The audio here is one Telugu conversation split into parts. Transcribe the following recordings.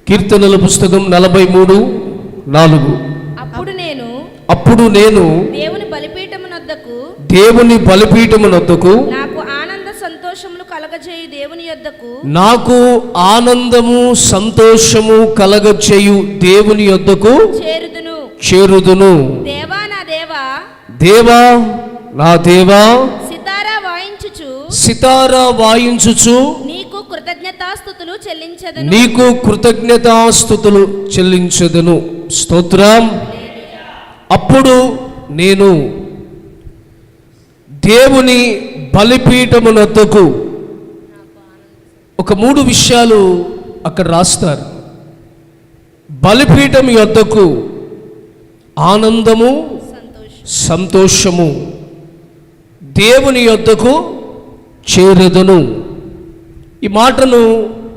కీర్తనల పుస్తకం 43:4. అప్పుడు నేను దేవుని బలిపీఠమునొద్దకు నాకు ఆనంద సంతోషములు కలగజేయు దేవుని యొద్దకు చేరుదును. దేవా నా దేవా సితారా వాయించుచు నీకు కృతజ్ఞతాస్తుతులు చెల్లించెదను. స్తోత్రం. అప్పుడు నేను దేవుని బలిపీఠమునొద్దకు, ఒక 3 విషయాలు అక్కడ రాస్తారు. బలిపీఠం యొద్దకు ఆనందము, సంతోషము, దేవుని యొద్దకు చేరెదను. ఈ మాటను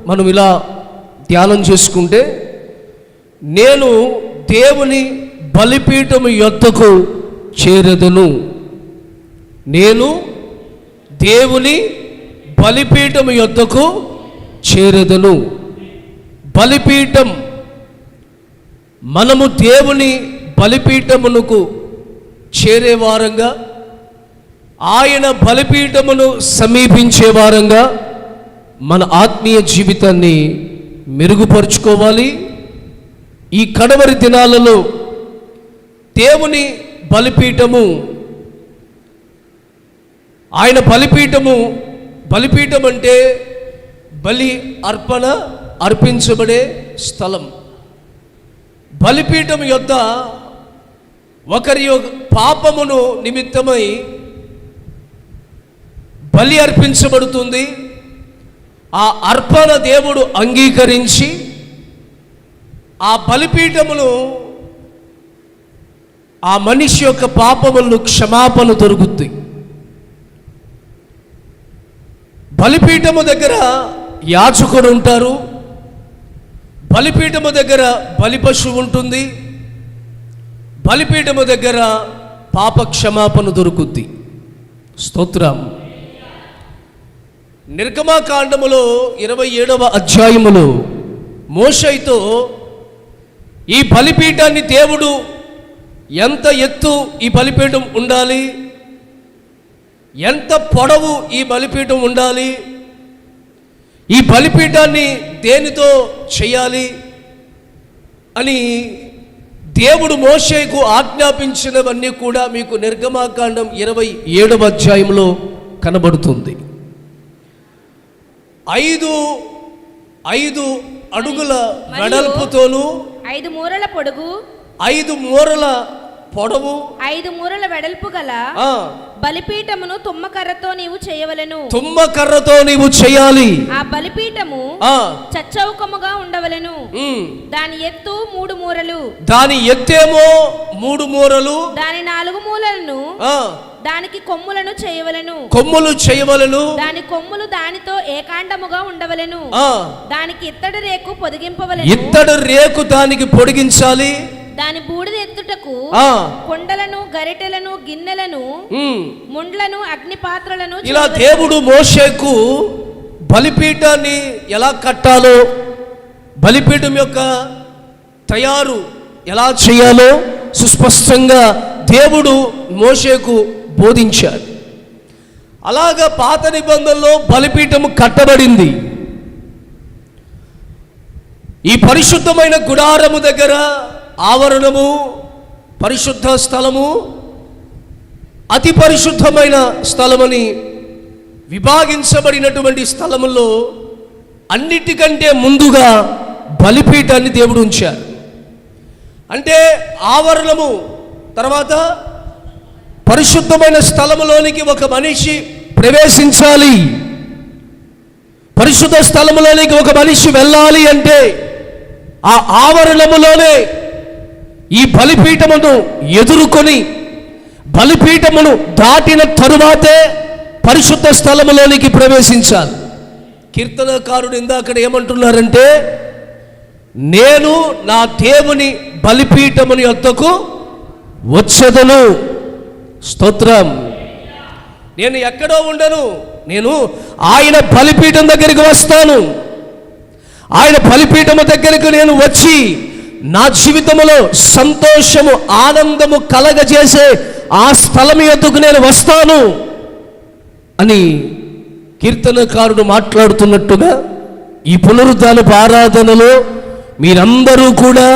మనం ఇలా ధ్యానం చేసుకుంటే, నేను దేవుని బలిపీఠము యొద్దకు చేరెదను. నేను దేవుని బలిపీఠము యొద్దకు చేరెదను. బలిపీఠం, మనము దేవుని బలిపీఠమునకు చేరే వారంగా, ఆయన బలిపీఠమును సమీపించే వారంగా మన ఆత్మీయ జీవితాన్ని మెరుగుపరుచుకోవాలి. ఈ కడవరి దినాలలో దేవుని బలిపీఠము, ఆయన బలిపీఠం అంటే బలి అర్పణ అర్పించబడే స్థలం. బలిపీఠం యొద్ద ఒకరి పాపమును నిమిత్తమై బలి అర్పించబడుతుంది. ఆ అర్పణ దేవుడు అంగీకరించి ఆ బలిపీఠమును, ఆ మనిషి యొక్క పాపములను క్షమాపణ దొరుకుతుంది. బలిపీఠము దగ్గర యాజకుడు ఉంటారు. బలిపీఠము దగ్గర బలి పశువు ఉంటుంది. బలిపీఠము దగ్గర పాప క్షమాపణ దొరుకుద్ది. స్తోత్రం. నిర్గమకాండములో 27వ అధ్యాయములో మోషేతో ఈ బలిపీఠాన్ని దేవుడు ఎంత ఎత్తు ఈ బలిపీఠం ఉండాలి, ఎంత పొడవు ఈ బలిపీఠం ఉండాలి, ఈ బలిపీఠాన్ని దేనితో చేయాలి అని దేవుడు మోషేకు ఆజ్ఞాపించినవన్నీ కూడా మీకు నిర్గమకాండం 27వ అధ్యాయంలో కనబడుతుంది. 5 అడుగుల వెడల్పుతోను, 5 మూరల పొడుగు, 5 మూరల పొడవు, 5 మూరల వెడల్పు గల బలిపీఠమును తుమ్మకర్రతో నీవు చేయవలెను. తుమ్మకర్రతో నీవు చేయాలి. ఆ బలిపీఠము చచ్చౌకముగా ఉండవలెను. దాని ఎత్తు 3 మూరలు, దాని ఎత్తేమో 3 మూరలు, దాని 4 మూలలను దానికి కొమ్ములను చేయవలెను. దాని కొమ్ములు దానితో ఏకాండముగా ఉండవలెను. దానికి ఇత్తడి రేకు పొదిగింపవలెను. ఇత్తడి రేకు దానికి పొడిగించాలి. దాని బూడిద ఎత్తుటకు కొండలను, గరిటెలను, గిన్నెలను, ముండ్లను, అగ్ని పాత్రలను. ఇలా దేవుడు మోషేకు బలిపీఠాన్ని ఎలా కట్టాలో, బలిపీఠం యొక్క తయారు ఎలా చేయాలో సుస్పష్టంగా దేవుడు మోషేకు బోధించాడు. అలాగా పాత నిబంధనలో బలిపీఠము కట్టబడింది. ఈ పరిశుద్ధమైన గుడారము దగ్గర ఆవరణము, పరిశుద్ధ స్థలము, అతి పరిశుద్ధమైన స్థలమని విభాగించబడినటువంటి స్థలములో అన్నిటికంటే ముందుగా బలిపీఠాన్ని దేవుడు ఉంచారు. అంటే ఆవరణము తర్వాత పరిశుద్ధమైన స్థలములోనికి ఒక మనిషి ప్రవేశించాలి, పరిశుద్ధ స్థలములోనికి ఒక మనిషి వెళ్ళాలి అంటే ఆ ఆవరణములోనే ఈ బలిపీఠమును ఎదుర్కొని బలిపీఠమును దాటిన తరువాతే పరిశుద్ధ స్థలములోనికి ప్రవేశించాలి. కీర్తనకారుడు ఇందాక ఏమంటున్నారంటే, నేను నా దేవుని బలిపీఠముని యొద్దకు వచ్చెదను. స్తోత్రం. నేను ఎక్కడో ఉండను, నేను ఆయన బలిపీఠం దగ్గరికి వస్తాను. ఆయన బలిపీఠము దగ్గరికి నేను వచ్చి నా జీవితంలో సంతోషము, ఆనందము కలగజేసే ఆ స్థలం యొద్దకు నేను వస్తాను అని కీర్తనకారుడు మాట్లాడుతున్నట్టుగా ఈ పునరుద్ధానపు ఆరాధనలో మీరందరూ కూడా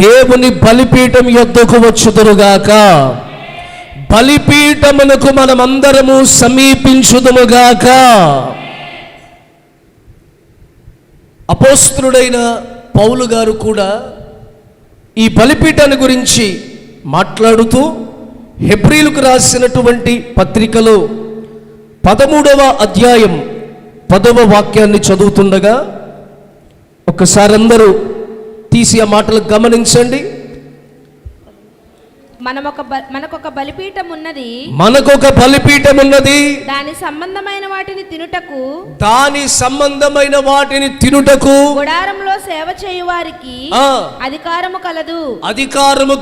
దేవుని బలిపీఠం యొద్దకు వచ్చుదురుగాక, బలిపీఠమునకు మనమందరము సమీపించుదుముగాక. అపోస్తలుడైన పౌలు గారు కూడా ఈ బలిపీఠాన్ని గురించి మాట్లాడుతూ హెబ్రీలకు రాసినటువంటి పత్రికలో 13వ అధ్యాయం 10వ వాక్యాన్ని చదువుతుండగా ఒక్కసారి అందరూ తీసి ఆ మాటలు గమనించండి. మనకొక బలిపీఠం ఉన్నది, మనకొక బలిపీఠం ఉన్నది, దాని సంబంధమైన వాటిని తినుటకు గుడారంలో సేవ చేయు వారికి అధికారము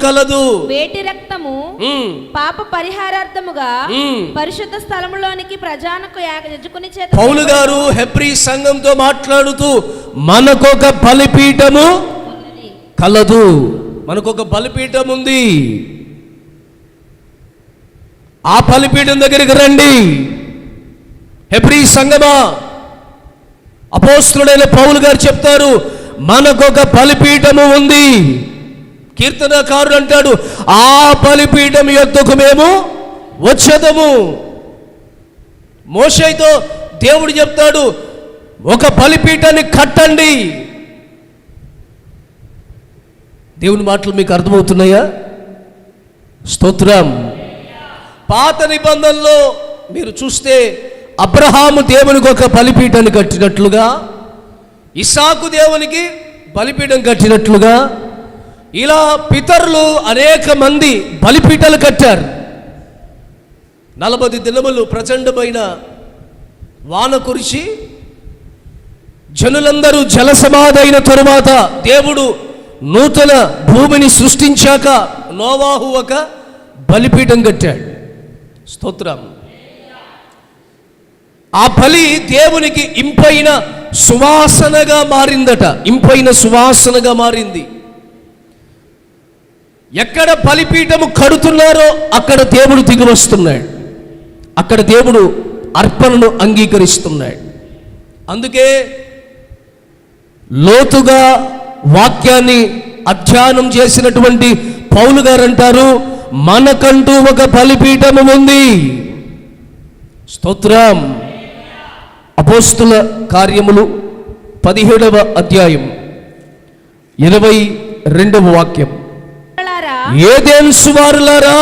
కలదు. వేటి రక్తము పాప పరిహారార్థముగా పరిశుద్ధ స్థలములోనికి ప్రజానకు యాజకుని చేత. పౌలు గారు హెబ్రీ సంఘంతో మాట్లాడుతూ మనకొక బలిపీఠము కలదు, మనకొక బలిపీఠం ఉంది, ఆ బలిపీఠం దగ్గరికి రండి. హెబ్రీ సంఘమా, అపోస్తలుడైన పౌలు గారు చెప్తారు మనకొక బలిపీఠము ఉంది. కీర్తనకారుడు అంటాడు ఆ బలిపీఠం యొద్దకు మేము వచ్చేదము. మోషేతో దేవుడు చెప్తాడు ఒక బలిపీఠాన్ని కట్టండి. దేవుని మాటలు మీకు అర్థమవుతున్నాయా? స్తోత్రం. పాత నిబంధనలో మీరు చూస్తే అబ్రహాము దేవునికి ఒక బలిపీఠాన్ని కట్టినట్లుగా, ఇస్సాకు దేవునికి బలిపీఠం కట్టినట్లుగా, ఇలా పితరులు అనేక మంది బలిపీఠాలు కట్టారు. 40 దినములు ప్రచండమైన వాన కురిసి జనులందరూ జలసమాధి అయిన తరువాత దేవుడు నూతన భూమిని సృష్టించాక నోవాహు ఒక బలిపీఠం కట్టాడు. స్తోత్రం. ఆ బలి దేవునికి ఇంపైన సువాసనగా మారిందట, ఇంపైన సువాసనగా మారింది. ఎక్కడ బలిపీఠము కడుతున్నారో అక్కడ దేవుడు దిగి వస్తున్నాడు, అక్కడ దేవుడు అర్పణను అంగీకరిస్తున్నాడు. అందుకే లోతుగా వాక్యాన్ని అధ్యయనం చేసినటువంటి పౌలు గారు అంటారు మనకంటూ ఒక బలిపీఠము ఉంది. స్తోత్రం. అపోస్తుల కార్యములు 17వ అధ్యాయం 22వ వాక్యం. ఏదెను సువారులారా,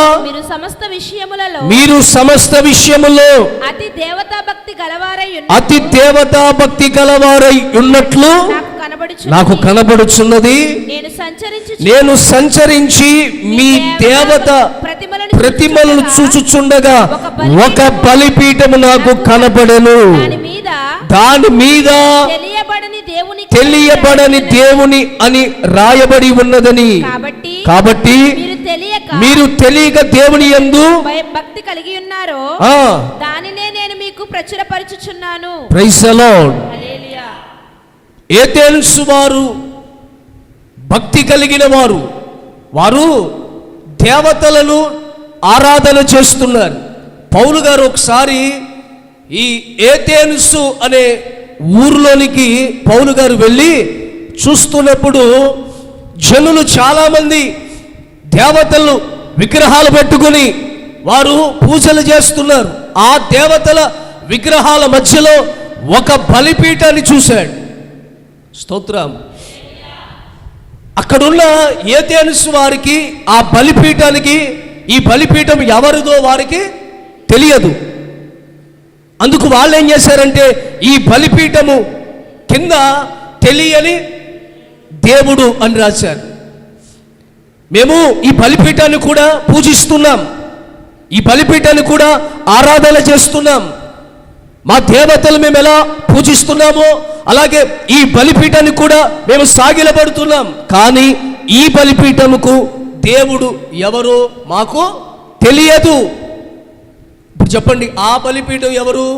మీరు సమస్త విషయములో అతి దేవతా భక్తి గలవారై ఉన్నట్లు నాకు కనబడుచున్నది. నేను సంచరించి మీ దేవత ప్రతిమలను చూచుచుండగా ఒక బలిపీఠము నాకు కనబడెను, దాని మీద తెలియబడని దేవుని అని రాయబడి ఉన్నదని. కాబట్టి మీరు తెలియక దేవుని యందు భక్తి కలిగి ఉన్నారో దానినే నేను మీకు ప్రచురపరచుచున్నాను. Praise the Lord. Hallelujah. Athens వారు భక్తి కలిగిన వారు, వారు దేవతలను ఆరాధన చేస్తున్నారు. పౌలు గారు ఒకసారి ఈ ఏథెన్సు అనే ఊర్లోనికి పౌలు గారు వెళ్ళి చూస్తున్నప్పుడు జనులు చాలామంది దేవతలు విగ్రహాలు పెట్టుకుని వారు పూజలు చేస్తున్నారు. ఆ దేవతల విగ్రహాల మధ్యలో ఒక బలిపీఠాన్ని చూశాడు. స్తోత్రం. అక్కడున్న ఏథెన్సు వారికి ఆ బలిపీఠానికి, ఈ బలిపీఠం ఎవరిదో వారికి తెలియదు. అందుకు వాళ్ళు ఏం చేశారంటే ఈ బలిపీఠము కింద తెలియని దేవుడు అని రాశారు. మేము ఈ బలిపీఠాన్ని కూడా పూజిస్తున్నాం, ఈ బలిపీఠాన్ని కూడా ఆరాధన చేస్తున్నాం. మా దేవతలు మేము ఎలా పూజిస్తున్నామో అలాగే ఈ బలిపీఠాన్ని కూడా మేము సాగిలపడుతున్నాం. కానీ ఈ బలిపీఠముకు దేవుడు ఎవరో మాకు తెలియదు. ఇప్పుడు చెప్పండి, ఆ బలిపీఠం ఎవరు?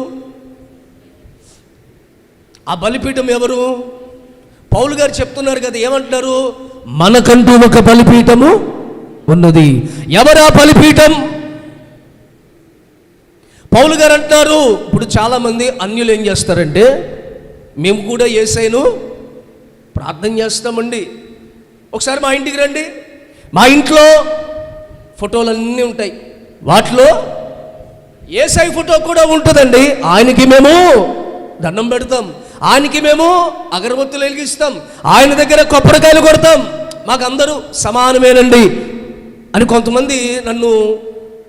ఆ బలిపీఠం ఎవరు? పౌలు గారు చెప్తున్నారు కదా, ఏమంటున్నారు? మనకంటూ ఒక బలిపీఠము ఉన్నది. ఎవరు ఆ బలిపీఠం? పౌలు గారు అంటారు, ఇప్పుడు చాలామంది అన్యులు ఏం చేస్తారంటే, మేము కూడా యేసయ్యను ప్రార్థన చేస్తామండి. ఒకసారి మా ఇంటికి రండి, మా ఇంట్లో ఫోటోలన్నీ ఉంటాయి, వాటిలో యేసయ్య ఫోటో కూడా ఉంటుందండి. ఆయనకి మేము దండం పెడతాం, ఆయనకి మేము అగరబత్తులు వెలిగిస్తాం, ఆయన దగ్గర కొబ్బరికాయలు కొడతాం, మాకు అందరూ సమానమేనండి అని కొంతమంది నన్ను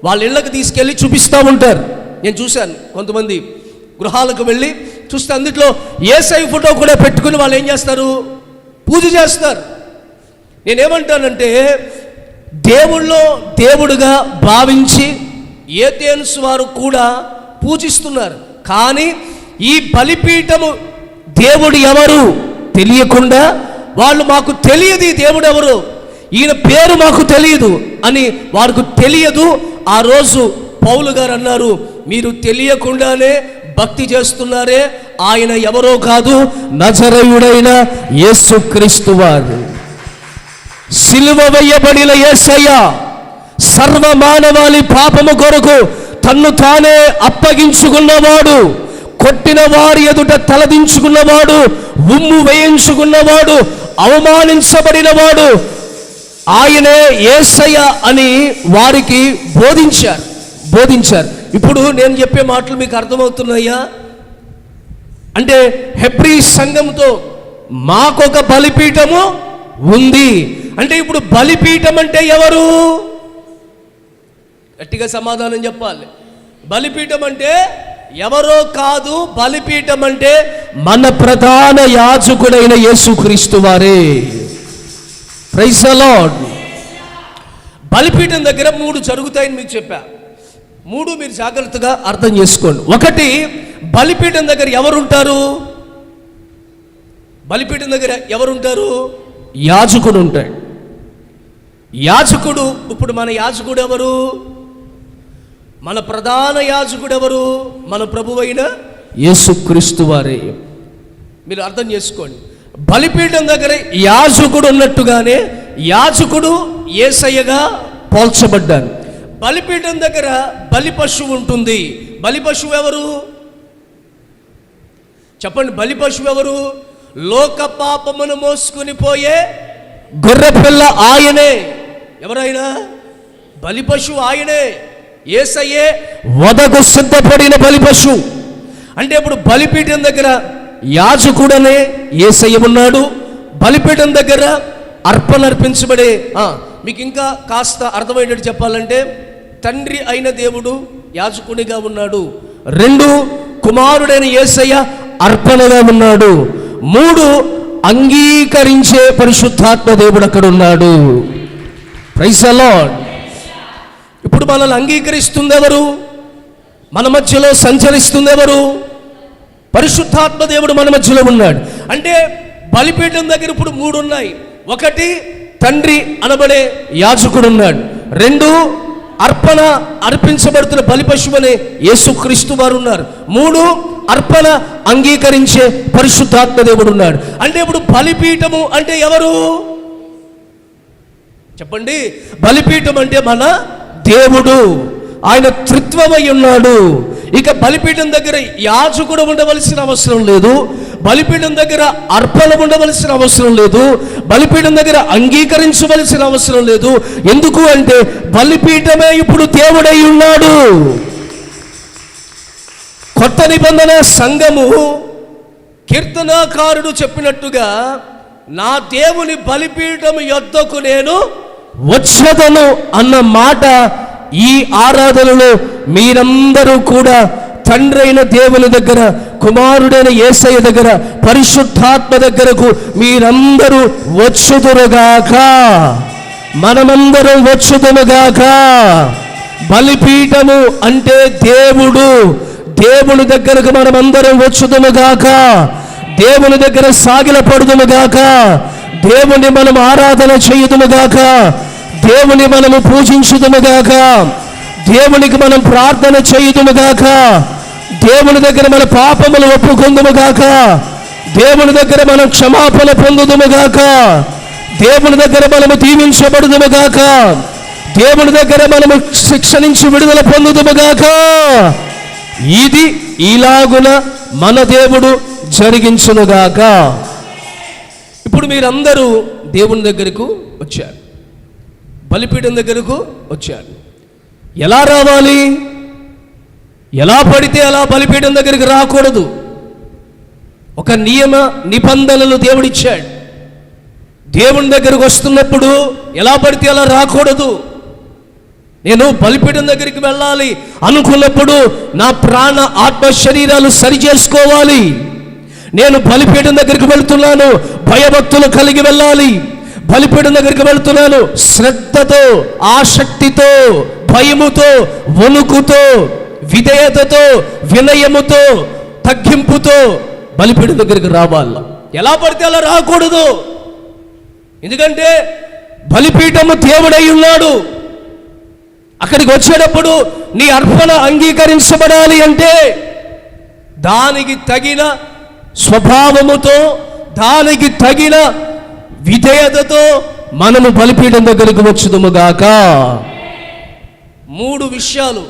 వాళ్ళ ఇళ్ళకి తీసుకెళ్ళి చూపిస్తూ ఉంటారు. నేను చూశాను, కొంతమంది గృహాలకు వెళ్ళి చూస్తే అందులో యేసయ్య ఫోటో కూడా పెట్టుకుని వాళ్ళు ఏం చేస్తారు? పూజ చేస్తారు. నేనేమంటానంటే, దేవుళ్ళో దేవుడుగా భావించి ఏథెన్సు వారు కూడా పూజిస్తున్నారు. కానీ ఈ బలిపీఠము దేవుడు ఎవరు తెలియకుండా వాళ్ళు మాకు తెలియదు, ఈ దేవుడు ఎవరు, ఈయన పేరు మాకు తెలియదు అని వారికి తెలియదు. ఆ రోజు పౌలు గారు అన్నారు, మీరు తెలియకుండానే భక్తి చేస్తున్నారే, ఆయన ఎవరో కాదు, నజరేయుడైన యేసుక్రీస్తు వారు. సిలువ వేయబడిన యేసయ్య సర్వ మానవాళి పాపము కొరకు తన్ను తానే అప్పగించుకున్నవాడు, కొట్టిన వారి ఎదుట తలదించుకున్నవాడు, ఉమ్ము వేయించుకున్నవాడు, అవమానించబడినవాడు, ఆయనే యేసయ్య అని వారికి బోధించారు. ఇప్పుడు నేను చెప్పే మాటలు మీకు అర్థమవుతున్నాయా? అంటే హెబ్రీ సంఘంతో మాకొక బలిపీఠము ఉంది అంటే, ఇప్పుడు బలిపీఠం అంటే ఎవరు? గట్టిగా సమాధానం చెప్పాలి. బలిపీఠం అంటే ఎవరో కాదు, బలిపీఠం అంటే మన ప్రధాన యాజకుడైన యేసుక్రీస్తు వారే. Praise the Lord. బలిపీఠం దగ్గర 3 జరుగుతాయని మీకు చెప్పా. 3 మీరు జాగ్రత్తగా అర్థం చేసుకోండి. ఒకటి, బలిపీఠం దగ్గర ఎవరుంటారు? బలిపీఠం దగ్గర ఎవరుంటారు? యాజకుడు ఉంటాడు. యాజకుడు, ఇప్పుడు మన యాజకుడు ఎవరు? మన ప్రధాన యాజకుడు ఎవరు? మన ప్రభువైన యేసుక్రీస్తు వారే. మీరు అర్థం చేసుకోండి. బలిపీఠం దగ్గర యాజకుడు ఉన్నట్టుగానే యాజకుడు యేసయ్యగా పోల్చబడ్డాడు. బలిపీఠం దగ్గర బలి పశువు ఉంటుంది. బలి పశువు ఎవరు? చెప్పండి, బలి పశువు ఎవరు? లోక పాపమును మోసుకుని పోయే గొర్రెపిల్ల ఆయనే. ఎవరైనా బలి పశువు ఆయనే. యేసయ్యే వధకు సిద్ధపడిన బలి పశువు. అంటే ఇప్పుడు బలిపీఠం దగ్గర యాజకుడనే యేసయ్య ఉన్నాడు. బలిపీఠం దగ్గర అర్పణ అర్పించబడే, మీకు ఇంకా కాస్త అర్థమయ్యేటట్టు చెప్పాలంటే, తండ్రి అయిన దేవుడు యాజకుడిగా ఉన్నాడు. 2, కుమారుడైన యేసయ్య అర్పణగా ఉన్నాడు. 3, అంగీకరించే పరిశుద్ధాత్మ దేవుడు అక్కడ ఉన్నాడు. Praise the Lord. ఇప్పుడు మనల్ని అంగీకరిస్తుంది ఎవరు? మన మధ్యలో సంచరిస్తుంది ఎవరు? పరిశుద్ధాత్మ దేవుడు మన మధ్యలో ఉన్నాడు. అంటే బలిపీఠం దగ్గర ఇప్పుడు 3 ఉన్నాయి. ఒకటి, తండ్రి అనబడే యాజకుడు ఉన్నాడు. 2 అర్పణ అర్పించబడుతున్న బలి పశువు అనే యేసుక్రీస్తు వారు ఉన్నారు. 3 అర్పణ అంగీకరించే పరిశుద్ధాత్మ దేవుడు ఉన్నాడు. అంటే ఇప్పుడు బలిపీఠము అంటే ఎవరు చెప్పండి? బలిపీఠం అంటే మన దేవుడు, ఆయన త్రిత్వమై ఉన్నాడు. ఇక బలిపీఠం దగ్గర యాజకుడు ఉండవలసిన అవసరం లేదు, బలిపీఠం దగ్గర అర్పణ ఉండవలసిన అవసరం లేదు, బలిపీఠం దగ్గర అంగీకరించవలసిన అవసరం లేదు. ఎందుకు అంటే బలిపీఠమే ఇప్పుడు దేవుడై ఉన్నాడు. కొత్త నిబంధన సంఘము కీర్తనాకారుడు చెప్పినట్టుగా నా దేవుని బలిపీఠం యొద్దకు నేను వచ్చదను అన్న మాట ఈ ఆరాధనలో మీరందరూ కూడా తండ్రి అయిన దేవుని దగ్గర, కుమారుడైన యేసయ్య దగ్గర, పరిశుద్ధాత్మ దగ్గరకు మీరందరూ వచ్చుదురుగాక, మనమందరం వచ్చుదురుగాక. బలిపీఠము అంటే దేవుడు, దేవుని దగ్గరకు మనమందరం వచ్చుదుముగాక, దేవుని దగ్గర సాగిలపడుదుముగాక, దేవుని మనం ఆరాధన చేయుదుముగాక, దేవుని మనము పూజించుదుముగాక, దేవునికి మనం ప్రార్థన చేయుదుముగాక, దేవుని దగ్గర మన పాపములు ఒప్పుకొందుముగాక, దేవుని దగ్గర మనం క్షమాపణ పొందుదుముగాక, దేవుని దగ్గర మనము దీవించబడుదుముగాక, దేవుని దగ్గర మనము శిక్ష నుంచి విడుదల పొందుదుముగాక. ఇది ఇలాగున మన దేవుడు జరిగించునుగాక. ఇప్పుడు మీరందరూ దేవుని దగ్గరకు వచ్చారు, బలిపీఠం దగ్గరకు వచ్చారు. ఎలా రావాలి? ఎలా పడితే అలా బలిపీఠం దగ్గరికి రాకూడదు. ఒక నియమ నిబంధనలు దేవుడిచ్చాడు. దేవుని దగ్గరకు వస్తున్నప్పుడు ఎలా పడితే అలా రాకూడదు. నేను బలిపీఠం దగ్గరికి వెళ్ళాలి అనుకున్నప్పుడు నా ప్రాణ ఆత్మ శరీరాలు సరి చేసుకోవాలి. నేను బలిపీఠం దగ్గరికి వెళ్తున్నాను, భయభక్తులు కలిగి వెళ్ళాలి. బలిపీఠం దగ్గరికి వెళ్తున్నాను శ్రద్ధతో, ఆసక్తితో, భయముతో, వణుకుతో, విధేయతతో, వినయముతో, తగ్గింపుతో బలిపీఠం దగ్గరికి రావాలి. ఎలా పడితే అలా రాకూడదు. ఎందుకంటే బలిపీఠము దేవుడై ఉన్నాడు. అక్కడికి వచ్చేటప్పుడు నీ అర్పణ అంగీకరించబడాలి అంటే దానికి తగిన స్వభావముతో, దానికి తగిన విధేయతతో మనము బలిపీఠం దగ్గరికి వచ్చుదుముగాక. 3 విషయాలు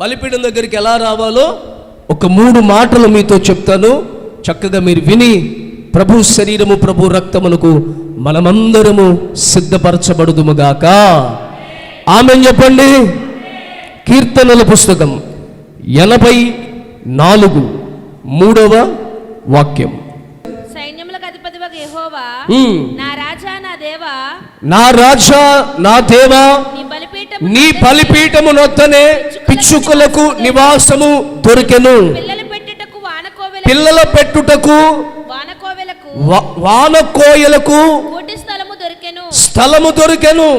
బలిపీఠం దగ్గరికి ఎలా రావాలో ఒక 3 మాటలు మీతో చెప్తాను. చక్కగా మీరు విని ప్రభు శరీరము, ప్రభు రక్తమునకు మనమందరము సిద్ధపరచబడుదుముగాక. ఆమేన్ చెప్పండి. కీర్తనల పుస్తకం 84 3వ వాక్యం. సైన్యములకు అధిపతివగు యెహోవా, నా రాజా నా దేవా, నా రాజా నా దేవా, నీ బలిపీఠము నొద్దనే పిచ్చుకలకు నివాసము దొరికెను. పిల్లల పెట్టుటకు వానకోయలకు స్థలము దొరికెను.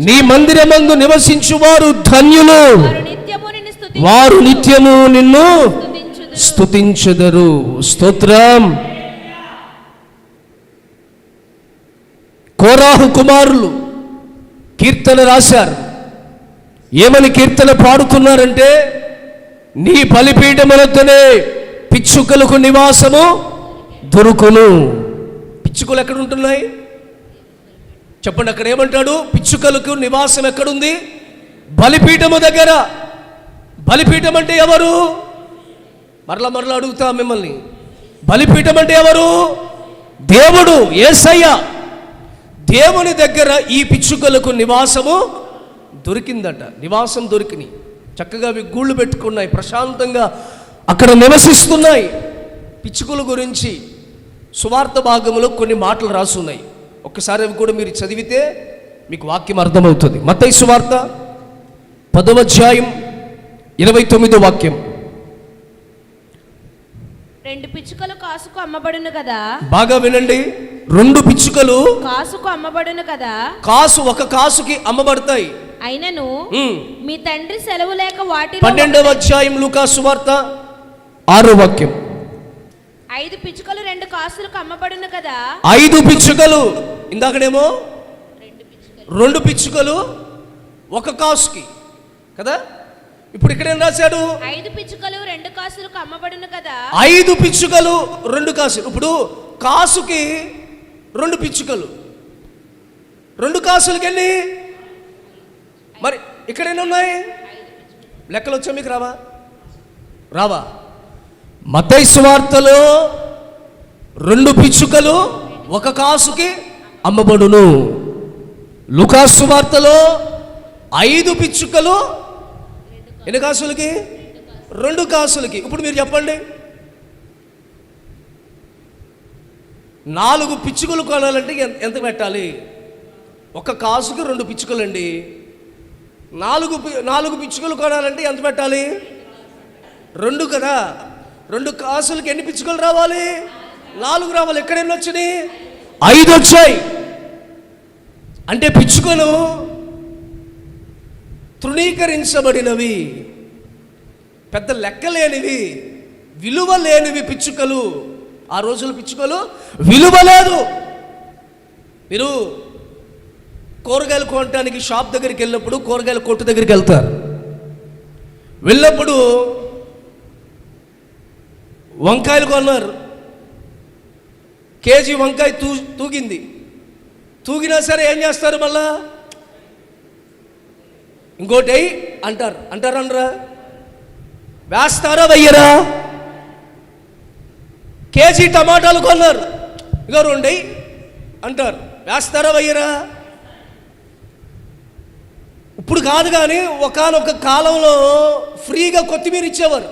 నీ మందిరమందు నివసించువారు ధన్యులు, వారు నిత్యము నిన్ను స్తుతించెదరు. స్తోత్రం. కోరాహు కుమారులు కీర్తన రాశారు. ఏమని కీర్తన పాడుతున్నారంటే, నీ బలిపీఠమునొద్దనే పిచ్చుకలకు నివాసము దొరుకును. పిచ్చుకలు ఎక్కడ ఉంటున్నాయి చెప్పండి? అక్కడ ఏమంటాడు? పిచ్చుకలకు నివాసం ఎక్కడుంది? బలిపీఠము దగ్గర. బలిపీఠం అంటే ఎవరు? మరలా అడుగుతా మిమ్మల్ని, బలిపీఠం అంటే ఎవరు? దేవుడు, యేసయ్య. దేవుని దగ్గర ఈ పిచ్చుకలకు నివాసము దొరికిందట. నివాసం దొరికిని చక్కగా అవి గూళ్ళు పెట్టుకున్నాయి, ప్రశాంతంగా అక్కడ నివసిస్తున్నాయి. పిచ్చుకల గురించి సువార్త భాగంలో కొన్ని మాటలు రాసున్నాయి. ఒక్కసారి అవి కూడా మీరు చదివితే మీకు వాక్యం అర్థమవుతుంది. మత్తయి సువార్త 10వ అధ్యాయం 29వ వాక్యం. 2 పిచ్చుకలు కాసుకు అమ్మబడును కదా. బాగా వినండి. 2 పిచ్చుకలు కాసుకు అమ్మబడును కదా. ఒక కాసుకి అమ్మబడతాయి. అయినను మీ తండ్రి సెలవు లేక వాటి 12వ అధ్యాయం లూకా సువార్త 6వ వాక్యం. 5 పిచ్చుకలు 2 కాసులకు అమ్మబడును కదా. 5 పిచ్చుకలు, ఇందాకనేమో 2 పిచ్చుకలు 1 కాసుకి కదా. ఇప్పుడు ఇక్కడ ఏం రాశాడు? 5 పిచ్చుకలు 2 కాసులకు అమ్మబడును కదా. 5 పిచ్చుకలు 2 కాసులు. ఇప్పుడు కాసుకి 2 పిచ్చుకలు, 2 కాసులకి ఎన్ని? మరి ఇక్కడ ఎన్ని ఉన్నాయి? లెక్కలు వచ్చా మీకు? రావా? మత్తయి సువార్తలో 2 పిచ్చుకలు 1 కాసుకి అమ్మబడును. లూకా సువార్తలో 5 పిచ్చుకలు ఎన్ని కాసులకి? 2 కాసులకి. ఇప్పుడు మీరు చెప్పండి, 4 పిచ్చుకలు కొనాలంటే ఎంత పెట్టాలి? 1 కాసుకి 2 పిచ్చుకలు అండి. 4 పిచ్చుకలు కొనాలంటే ఎంత పెట్టాలి? 2 కదా. 2 కాసులకి ఎన్ని పిచ్చుకలు రావాలి? 4 రావాలి. ఎక్కడ ఎన్ని వచ్చినాయి? 5 వచ్చాయి. అంటే పిచ్చుకలు తృణీకరించబడినవి, పెద్ద లెక్కలేనివి, విలువ లేనివి పిచ్చుకలు. ఆ రోజుల పిచ్చుకలు విలువ లేదు. మీరు కూరగాయలు కొనడానికి షాప్ దగ్గరికి వెళ్ళినప్పుడు, కూరగాయల కొట్టు దగ్గరికి వెళ్తారు. వెళ్ళినప్పుడు వంకాయలు కొన్నారు. కేజీ వంకాయ తూగింది. తూగినా సరే ఏం చేస్తారు? మళ్ళా ఇంకోటి అంటారా? వేస్తారా వెయ్యరా? కేజీ టమాటాలు కొన్నారు, ఇగో 2 అంటారు. వేస్తారా వెయ్యరా? ఇప్పుడు కాదు కానీ ఒకానొక కాలంలో ఫ్రీగా కొత్తిమీర ఇచ్చేవారు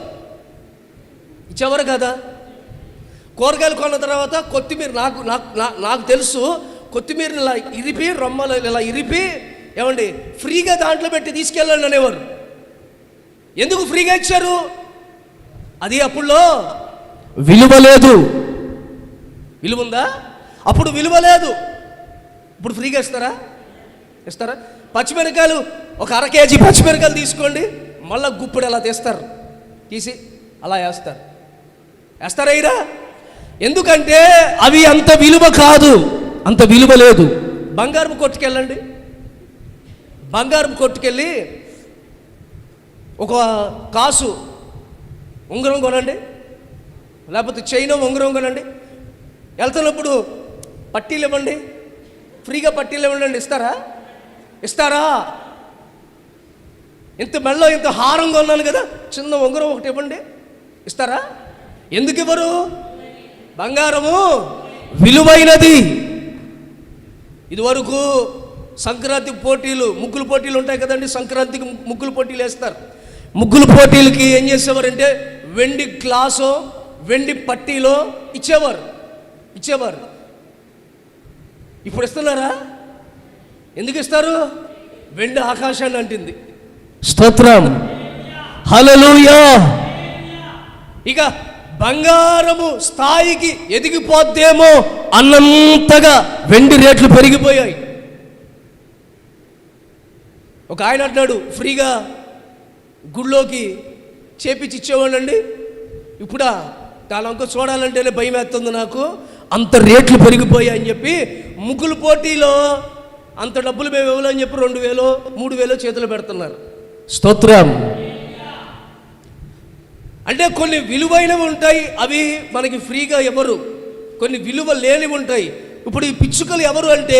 కదా. కూరగాయలు కొన్న తర్వాత కొత్తిమీర, నాకు తెలుసు, కొత్తిమీరని ఇలా ఇరిపి, రొమ్మలు ఇలా ఇరిపి, ఏమండి ఫ్రీగా దాంట్లో పెట్టి తీసుకెళ్ళండి అనేవారు. ఎందుకు ఫ్రీగా ఇచ్చారు? అది అప్పుడులో విలువ లేదు. విలువ ఉందా? అప్పుడు విలువ లేదు. ఇప్పుడు ఫ్రీగా ఇస్తారా? పచ్చిమిరకాయలు ఒక 1/2 కేజీ పచ్చిమిరకాయలు తీసుకోండి, మళ్ళీ గుప్పుడు ఎలా తీసి అలా వేస్తారా? ఇరా? ఎందుకంటే అవి అంత విలువ కాదు, అంత విలువ లేదు. బంగారం కొట్టుకెళ్ళండి, బంగారం కొట్టుకెళ్ళి ఒక కాసు ఉంగరం కొనండి, లేకపోతే చైన్ ఉంగరం కొనండి. వెళ్తున్నప్పుడు పట్టీలు ఇవ్వండి, ఫ్రీగా పట్టీలు ఇవ్వండి. ఇస్తారా? ఇంత మెళ్ళో ఇంత హారం కొన్నాను కదా, చిన్న ఉంగరం ఒకటి ఇవ్వండి. ఇస్తారా? ఎందుకు ఇవ్వరు? బంగారము విలువైనది. ఇదివరకు సంక్రాంతి పోటీలు, ముగ్గులు పోటీలు ఉంటాయి కదండి. సంక్రాంతికి ముగ్గులు పోటీలు వేస్తారు. ముగ్గులు పోటీలకి ఏం చేసేవారంటే వెండి గ్లాసు, వెండి పట్టీలో ఇచ్చేవారు. ఇప్పుడు ఇస్తున్నారా? ఎందుకు ఇస్తారు? వెండి ఆకాశాన్ని అంటింది. స్తోత్రం, హల్లెలూయా. ఇక బంగారము స్థాయికి ఎదిగిపోద్దేమో అన్నంతగా వెండి రేట్లు పెరిగిపోయాయి. ఒక ఆయన అంటున్నాడు, ఫ్రీగా గుళ్ళోకి చేపించి ఇచ్చేవాళ్ళండి. ఇప్పుడా దానింక చూడాలంటేనే భయం వేస్తుంది నాకు, అంత రేట్లు పెరిగిపోయాయి అని చెప్పి ముగ్గులు పోటీలో అంత డబ్బులు మేము ఇవ్వాలని చెప్పి 2,000 3,000 చేతులు పెడుతున్నారు. స్తోత్రం. అంటే కొన్ని విలువైనవి ఉంటాయి, అవి మనకి ఫ్రీగా ఇవ్వరు. కొన్ని విలువ లేనివి ఉంటాయి. ఇప్పుడు ఈ పిచ్చుకలు ఎవరు అంటే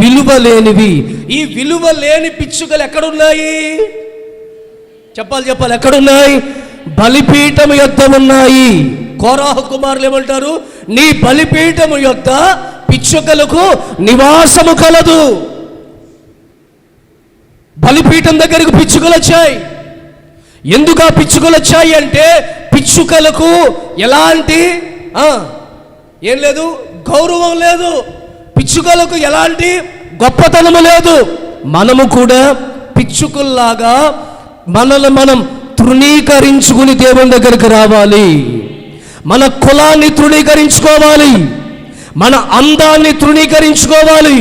విలువ లేనివి. ఈ విలువ లేని పిచ్చుకలు ఎక్కడున్నాయి? చెప్పాలి, ఎక్కడున్నాయి? బలిపీఠము యొద్ద ఉన్నాయి. కోరాహు కుమారులు ఏమంటారు? నీ బలిపీఠము యొద్ద పిచ్చుకలకు నివాసము కలదు. బలిపీఠం దగ్గరకు పిచ్చుకలు వచ్చాయి. ఎందుకు ఆ పిచ్చుకలు వచ్చాయి అంటే పిచ్చుకలకు ఎలాంటి ఏం లేదు, గౌరవం లేదు. పిచ్చుకలకు ఎలాంటి గొప్పతనము లేదు. మనము కూడా పిచ్చుకల్లాగా మనల్ని మనం తృణీకరించుకుని దేవుని దగ్గరికి రావాలి. మన కులాన్ని తృణీకరించుకోవాలి, మన అందాన్ని తృణీకరించుకోవాలి,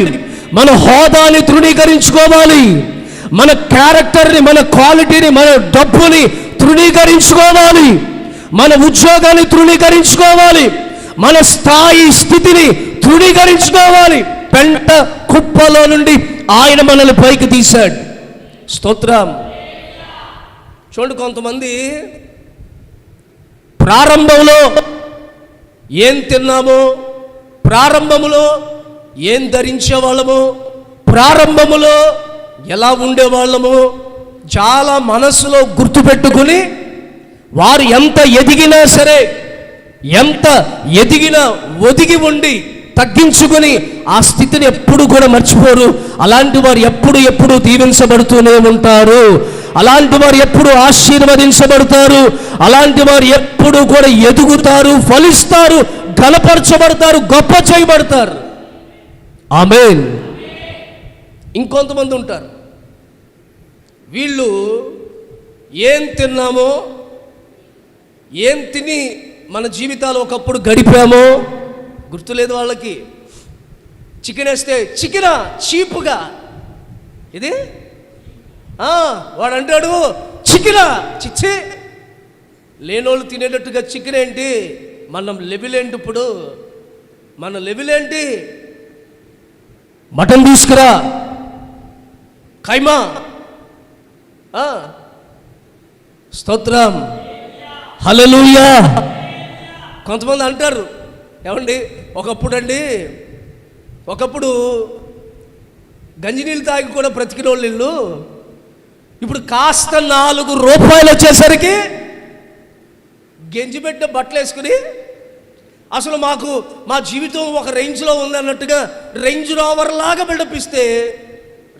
మన హోదాని తృణీకరించుకోవాలి, మన క్యారెక్టర్ని, మన క్వాలిటీని, మన డబ్బుని తృణీకరించుకోవాలి, మన ఉద్యోగాన్ని తృణీకరించుకోవాలి, మన స్థాయి స్థితిని తృణీకరించుకోవాలి. పెంట కుప్పలో నుండి ఆయన మనల్ని పైకి తీశాడు. స్తోత్రం. చూడండి, కొంతమంది ప్రారంభంలో ఏం తిన్నామో, ప్రారంభములో ఏం ధరించేవాళ్ళము, ప్రారంభములో ఎలా ఉండేవాళ్ళము చాలా మనసులో గుర్తుపెట్టుకుని వారు ఎంత ఎదిగినా సరే, ఎంత ఎదిగినా ఒదిగి ఉండి తగ్గించుకొని ఆ స్థితిని ఎప్పుడు కూడా మర్చిపోరు. అలాంటి వారు ఎప్పుడు దీవించబడుతూనే ఉంటారు. అలాంటి వారు ఎప్పుడు ఆశీర్వదించబడతారు. అలాంటి వారు ఎప్పుడు కూడా ఎదుగుతారు, ఫలిస్తారు, ఘనపరచబడతారు, గొప్ప చేయబడతారు. ఆమేన్. ఇంకొంతమంది ఉంటారు, వీళ్ళు ఏం తిన్నామో, ఏం తిని మన జీవితాలు ఒకప్పుడు గడిపామో గుర్తులేదు వాళ్ళకి. చికెన్ వేస్తే చికెనా చీపుగా, ఇది వాడు అంటాడు చికెనా, చిచ్చి లేనోళ్ళు తినేటట్టుగా చికెన్ ఏంటి, మనం లెవెల్ ఏంటి, ఇప్పుడు మన లెవెల్ ఏంటి, మటన్ తీసుకురా, ఖైమా. స్తోత్రం, హల్లెలూయా. కొంతమంది అంటారు, ఏమండి ఒకప్పుడు గంజినీళ్ళు తాగి కూడా బ్రతికిన వాళ్ళు ఇప్పుడు కాస్త 4 రూపాయలు వచ్చేసరికి గెంజిపెట్టిన బట్టలు వేసుకుని అసలు మా జీవితం ఒక రేంజ్లో ఉందన్నట్టుగా రేంజ్ రోవర్ లాగా బిల్డప్ ఇస్తే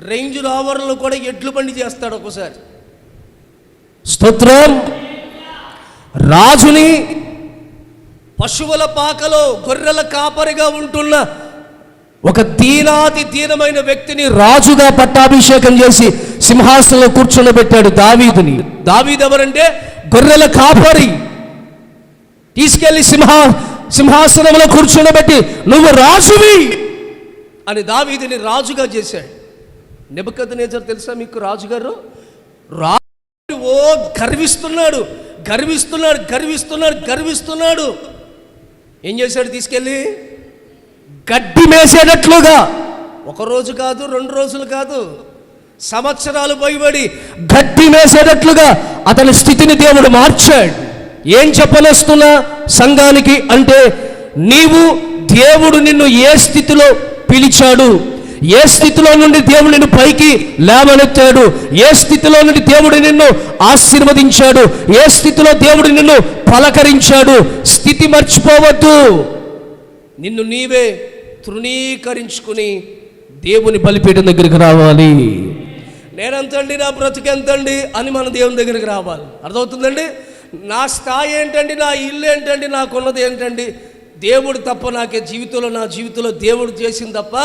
రేంజ్ రోవర్లు కూడా ఎడ్లు బండి చేస్తాడు ఒక్కోసారి. స్తోత్రం. రాజుని పశువుల పాకలో గొర్రెల కాపరిగా ఉంటున్న ఒక దీనాతి దీనమైన వ్యక్తిని రాజుగా పట్టాభిషేకం చేసి సింహాసనంలో కూర్చొనబెట్టాడు దావీదుని. దావీదు ఎవరంటే గొర్రెల కాపరి. తీసుకెళ్లి సింహాసనంలో కూర్చొనబెట్టి నువ్వు రాజువి అని దావీదుని రాజుగా చేశాడు. నెబుకద్నెజర్ తెలుసా మీకు రాజుగారు? రాజు గర్విస్తున్నాడు. ఏం చేశాడు? తీసుకెళ్ళి గడ్డి మేసేటట్లుగా, 1 రోజు కాదు, 2 రోజులు కాదు, సంవత్సరాలు పైబడి గడ్డి మేసేటట్లుగా అతని స్థితిని దేవుడు మార్చాడు. ఏం చెప్పలేస్తున్నా సంఘానికి అంటే, దేవుడు నిన్ను ఏ స్థితిలో పిలిచాడు, ఏ స్థితిలో నుండి దేవుడు నిన్ను పైకి లేవనెత్తాడు, ఏ స్థితిలో నుండి దేవుడు నిన్ను ఆశీర్వదించాడు, ఏ స్థితిలో దేవుడు నిన్ను పలకరించాడు. స్థితి మర్చిపోవద్దు. నిన్ను నీవే తృణీకరించుకుని దేవుని బలిపీఠం దగ్గరికి రావాలి. నేనెంతండి, నా బ్రతుకెంతండి అని మన దేవుని దగ్గరికి రావాలి. అర్థమవుతుందండి? నా స్థాయి ఏంటండి, నా ఇల్లు ఏంటండి, నాకున్నది ఏంటండి, దేవుడు తప్ప నాకే నా జీవితంలో దేవుడు చేసింది తప్ప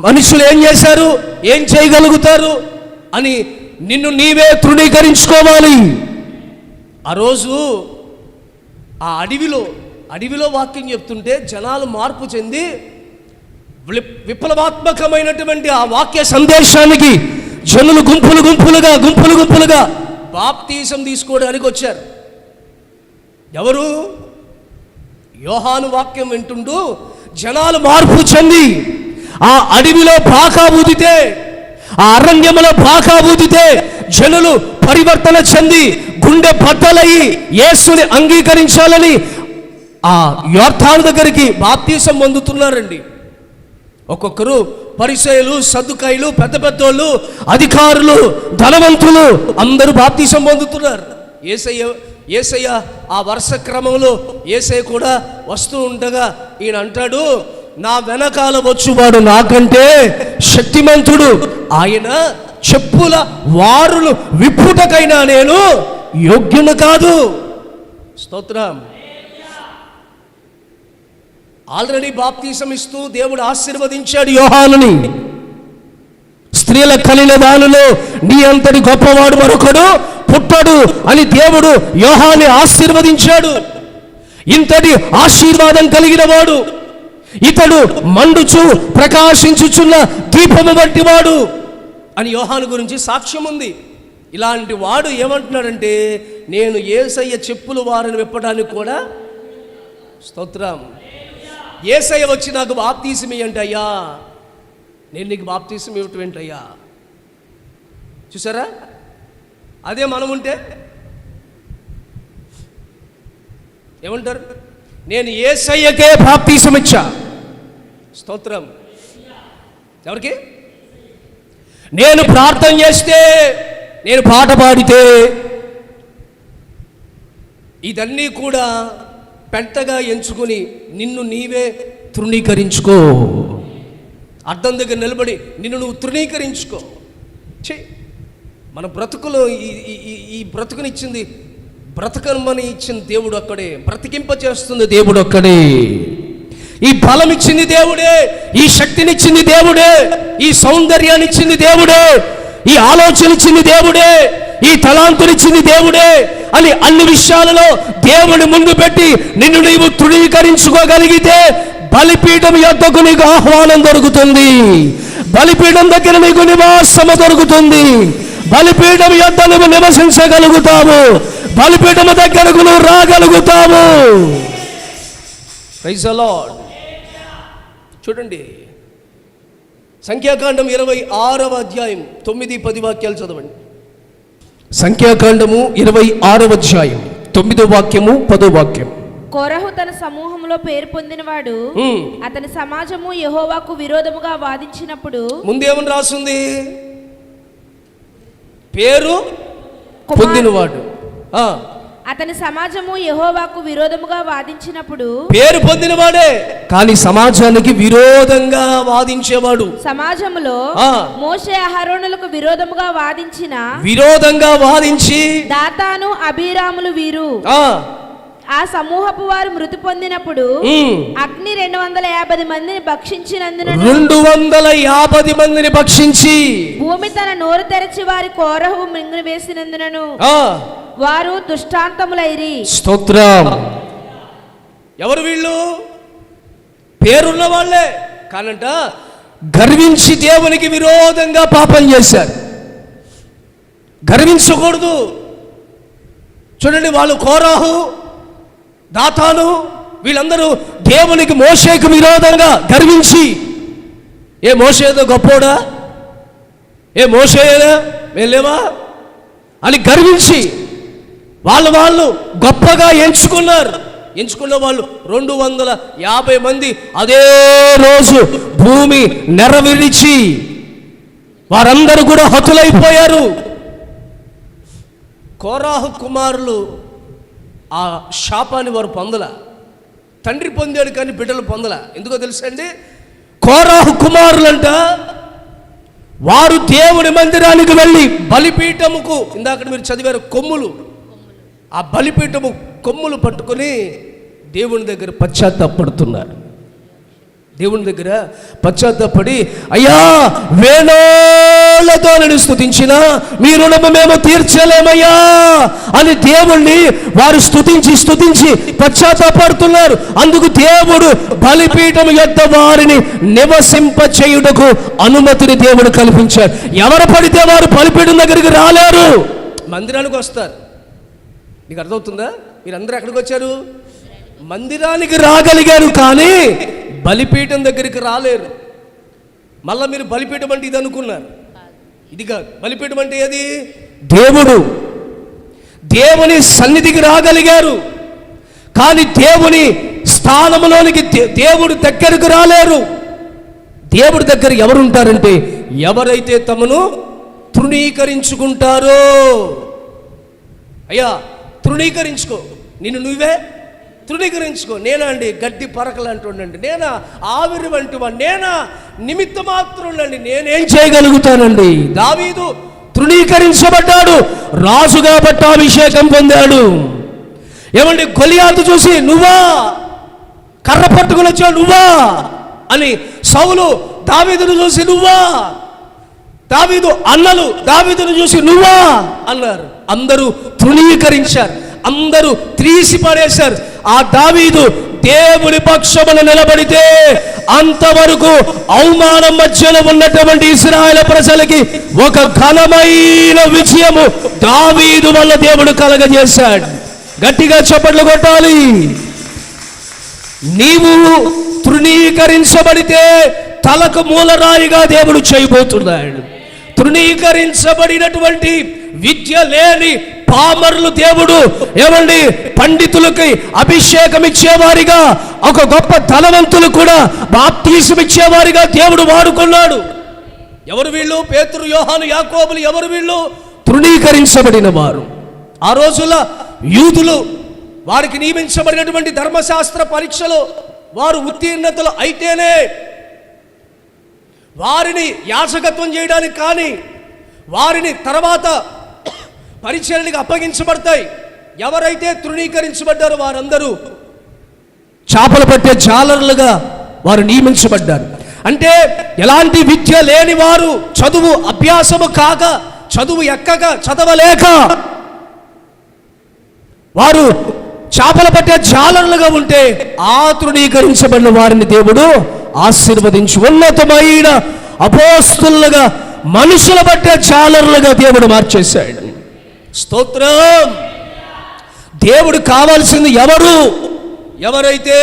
మనుషులు ఏం చేశారు, ఏం చేయగలుగుతారు అని నిన్ను నీవే తృణీకరించుకోవాలి. ఆ రోజు ఆ అడవిలో వాక్యం చెప్తుంటే జనాలు మార్పు చెంది విప్లవాత్మకమైనటువంటి ఆ వాక్య సందేశానికి జనులు గుంపులుగా బాప్తీసం తీసుకోవడానికి వచ్చారు. ఎవరు? యోహాను వాక్యం వింటుంటూ జనాలు మార్పు చెంది ఆ అడవిలో బాకా ఊదితే, ఆ అరణ్యములో బాకా ఊదితే జనులు పరివర్తన చెంది గుండె బద్దలయ్యి యేసుని అంగీకరించాలని ఆ యోర్దాను దగ్గరికి బాప్తీసం పొందుతున్నారండి. ఒక్కొక్కరు పరిసయ్యులు, సద్దుకాయులు, పెద్దోళ్ళు, అధికారులు, ధనవంతులు అందరూ బాప్తీసం పొందుతున్నారు. యేసయ్య ఆ వరుస క్రమంలో యేసయ్య కూడా వస్తూ ఉండగా ఈయన అంటాడు, నా వెనకాల వచ్చువాడు నాకంటే శక్తిమంతుడు, ఆయన చెప్పుల వారులు విప్పుటకైనా నేను యోగ్యుని కాదు. స్తోత్రం. ఆల్రెడీ బాప్తీసం ఇస్తూ దేవుడు ఆశీర్వదించాడు యోహానుని. స్త్రీల కలిగిన వానిలో నీ అంతటి గొప్పవాడు మరొకడు పుట్టడు అని దేవుడు యోహాన్ని ఆశీర్వదించాడు. ఇంతటి ఆశీర్వాదం కలిగిన వాడు ఇతడు మండుచు ప్రకాశించుచున్న దీపము వంటి వాడు అని యోహాను గురించి సాక్ష్యం ఉంది. ఇలాంటి వాడు ఏమంటున్నాడంటే, నేను యేసయ్య చెప్పులు వారిని విప్పడానికి కూడా, స్తోత్రం, యేసయ్య వచ్చి నాకు బాప్తీసం ఇయ్యండి అయ్యా, నేను నీకు బాప్తీసం ఇవ్వటం ఏంటయ్యా. చూసారా, అదే మనం ఉంటే ఏమంటారు? నేను యేసయ్యకే బాప్తీసం ఇచ్చా. స్తోత్రం. ఎవరికి? నేను ప్రార్థన చేస్తే, నేను పాట పాడితే, ఇదన్నీ కూడా పెంటగా ఎంచుకొని నిన్ను నీవే తృణీకరించుకో. అర్థం దగ్గర నిలబడి నిన్ను నువ్వు తృణీకరించుకో. మన బ్రతుకులో ఈ బ్రతుకునిచ్చింది, బ్రతకమని ఇచ్చిన దేవుడు ఒక్కడే, బ్రతికింప చేస్తుంది దేవుడు ఒక్కడే. ఈ బలం ఇచ్చింది దేవుడే, ఈ శక్తినిచ్చింది దేవుడే, ఈ సౌందర్యాన్ని ఇచ్చింది దేవుడే, ఈ ఆలోచన ఇచ్చింది దేవుడే, ఈ తలాంతునిచ్చింది దేవుడే అని అన్ని విషయాలలో దేవుని ముందు పెట్టి నిన్ను నీవు తృణీకరించుకోగలిగితే బలిపీఠం యొద్దకు నీకు ఆహ్వానం దొరుకుతుంది. బలిపీఠం దగ్గర నీకు నివాసము దొరుకుతుంది. బలిపీఠం యొద్ద నువ్వు నివసించగలుగుతావు. బలిపీఠము దగ్గరకు నువ్వు రాగలుగుతావు. Praise the lord. చూడండి, సంఖ్యాకాండం 26వ అధ్యాయం 9-10 వాక్యాలు చదవండి. సంఖ్యాకాండము 26వ అధ్యాయం 9వ వాక్యము 10వ వాక్యం. కోరహు తన సమూహంలో పేరు పొందినవాడు, అతని సమాజము యెహోవాకు విరోధముగా వాదించినప్పుడు. ముందేమని రాస్తుంది? పేరు పొందినవాడు. అతని సమాజము యెహోవాకు విరోధముగా వాదించినప్పుడు. పేరు పొందినవాడే, కానీ సమాజానికి విరోధంగా వాదించేవాడు. సమాజములో మోషే అహరోనులకు విరోధముగా వాదించి దాతాను అబీరాములు వీరు. ఆ సమూహపు వారు మృతి పొందినప్పుడు అగ్ని 250 మందిని భక్షించినందున 250 మందిని భక్షించి భూమి తన నోరు తెరచి వారి కోరహు మింగుని వేసినందునను వారు దుష్టాంతములైరి. స్తోత్రం. ఎవరు వీళ్ళు? పేరున్న వాళ్ళే, కానంట గర్వించి దేవునికి విరోధంగా పాపం చేశారు. గర్వించకూడదు. చూడండి, వాళ్ళు కోరాహు, దాతాను, వీళ్ళందరూ దేవునికి మోషేకు విరోధంగా గర్వించి, ఏ మోషేదో గొప్పోడా, ఏ మోషేనా మేలేవా అని గర్వించి వాళ్ళు గొప్పగా ఎంచుకున్న వాళ్ళు 250 మంది అదే రోజు భూమి నెరవిరిచి వారందరూ కూడా హతులైపోయారు. కోరాహు కుమారులు ఆ శాపాన్ని వారు పొందల. తండ్రి పొందాడు కానీ బిడ్డలు పొందల. ఎందుకో తెలుసండి? కోరాహు కుమారులంట వారు దేవుని మందిరానికి వెళ్ళి బలిపీఠముకు, ఇందాక మీరు చదివారు, కొమ్ములు, ఆ బలిపీఠము కొమ్ములు పట్టుకొని దేవుని దగ్గర పశ్చాత్తాపడుతున్నారు. దేవుని దగ్గర పశ్చాత్తాపడి, అయ్యా వేణోళ్లతో నేను స్తుతించిన మీ రుణము మేము తీర్చలేమయ్యా అని దేవుణ్ణి వారు స్తుతించి పశ్చాత్తాపడుతున్నారు. అందుకు దేవుడు బలిపీఠం యొద్ద వారిని నివసింపచేయుటకు అనుమతిని దేవుడు కల్పించారు. ఎవరు పడితే వారు బలిపీఠం దగ్గరికి రాలేరు, మందిరానికి వస్తారు. నీకు అర్థమవుతుందా? మీరందరూ ఎక్కడికి వచ్చారు? మందిరానికి రాగలిగారు, కానీ బలిపీఠం దగ్గరికి రాలేరు. మళ్ళా మీరు బలిపీఠం అంటే ఇది అనుకున్నారు. ఇది కాదు. బలిపీఠం అంటే ఏది? దేవుని సన్నిధికి రాగలిగారు, కానీ దేవుని స్థానంలోనికి దేవుడు దగ్గరకు రాలేరు. దేవుడి దగ్గర ఎవరు ఉంటారంటే ఎవరైతే తమను తృణీకరించుకుంటారో. అయ్యా తృణీకరించుకో, నిన్ను నువ్వే తృణీకరించుకో. నేనా అండి గడ్డి పరకలు అంటుండండి, నేనా ఆవిరి వంటివా, నేనా నిమిత్త మాత్రులండి, నేనేం చేయగలుగుతానండి? దావీదు తృణీకరించబడ్డాడు, రాజుగా పట్టాభిషేకం పొందాడు. ఏమండి, గొలియాతు చూసి నువ్వా, కర్ర పట్టుకుని వచ్చావు నువ్వా అని సౌలు దావీదును చూసి నువ్వా, దావీదు అన్నలు దావీదును చూసి నువ్వా అన్నారు. అందరూ తృణీకరించారు, అందరూ త్రీసి పడేశారు. ఆ దావీదు దేవుని పక్షమున నిలబడితే అంతవరకు అవమానం మధ్యలో ఉన్నటువంటి ఇశ్రాయేలు ప్రజలకి ఒక ఘనమైన విజయము దావీదు వల్ల దేవుడు కలగజేశాడు. గట్టిగా చప్పట్లు కొట్టాలి. నీవు తృణీకరించబడితే తలకు మూలరాయిగా దేవుడు చేయబోతున్నాడు. తృణీకరించబడినటువంటి విద్య లేని పామరులు దేవుడు ఏమండి పండితులకి అభిషేకం ఇచ్చేవారిగా, ఒక గొప్ప ధనవంతులు కూడా బాప్తీసం ఇచ్చేవారిగా దేవుడు వాడుకున్నాడు. ఎవరు వీళ్ళు? పేతురు, యోహాను, యాకోబులు. ఎవరు వీళ్ళు? తృణీకరించబడిన వారు. ఆ రోజుల యూదులు వారికి నియమించబడినటువంటి ధర్మశాస్త్ర పరీక్షలో వారు ఉత్తీర్ణతలు అయితేనే వారిని యాజకత్వం చేయడానికి కానీ వారిని తర్వాత పరిచర్యలకు అప్పగించబడతాయి. ఎవరైతే తృణీకరించబడ్డారో వారందరూ చేపలు పట్టే జాలరులుగా వారు నియమించబడ్డారు. అంటే ఎలాంటి విద్య లేని వారు, చదువు అభ్యాసము కాక, చదువు ఎక్కక, చదవలేక వారు చేపలు పట్టే జాలరులుగా ఉంటే ఆ తృణీకరించబడిన వారిని దేవుడు ఆశీర్వదించి ఉన్నతమైన అపోస్తులుగా, మనుషుల పట్టే జాలరులుగా దేవుడు మార్చేశాడు. స్తోత్రం. దేవుడు కావాల్సింది ఎవరు? ఎవరైతే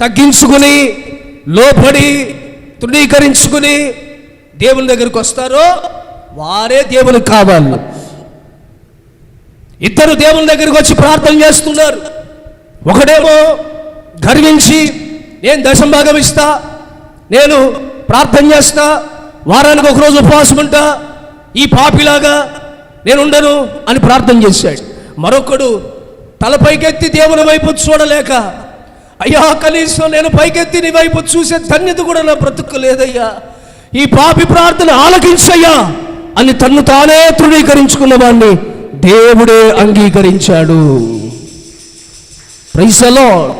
తగ్గించుకుని, లోపడి, తృణీకరించుకుని దేవుని దగ్గరికి వస్తారో వారే దేవునికి కావాలి. ఇద్దరు దేవుని దగ్గరికి వచ్చి ప్రార్థన చేస్తున్నారు. ఒకడేమో గర్వించి నేను దశమ భాగం ఇస్తా, నేను ప్రార్థన చేస్తా, వారానికి ఒకరోజు ఉపవాసం ఉంటా, ఈ పాపిలాగా నేను ఉండను అని ప్రార్థన చేశాడు. మరొకడు తల పైకెత్తి దేవుని వైపు చూడలేక, అయ్యా కనీసం నేను పైకెత్తి నీ వైపు చూసే ధన్యత కూడా నా బ్రతుకు లేదయ్యా, ఈ పాపి ప్రార్థన ఆలకించయ్యా అని తన్ను తానే తృణీకరించుకున్న వాడిని దేవుడే అంగీకరించాడు. Praise the Lord.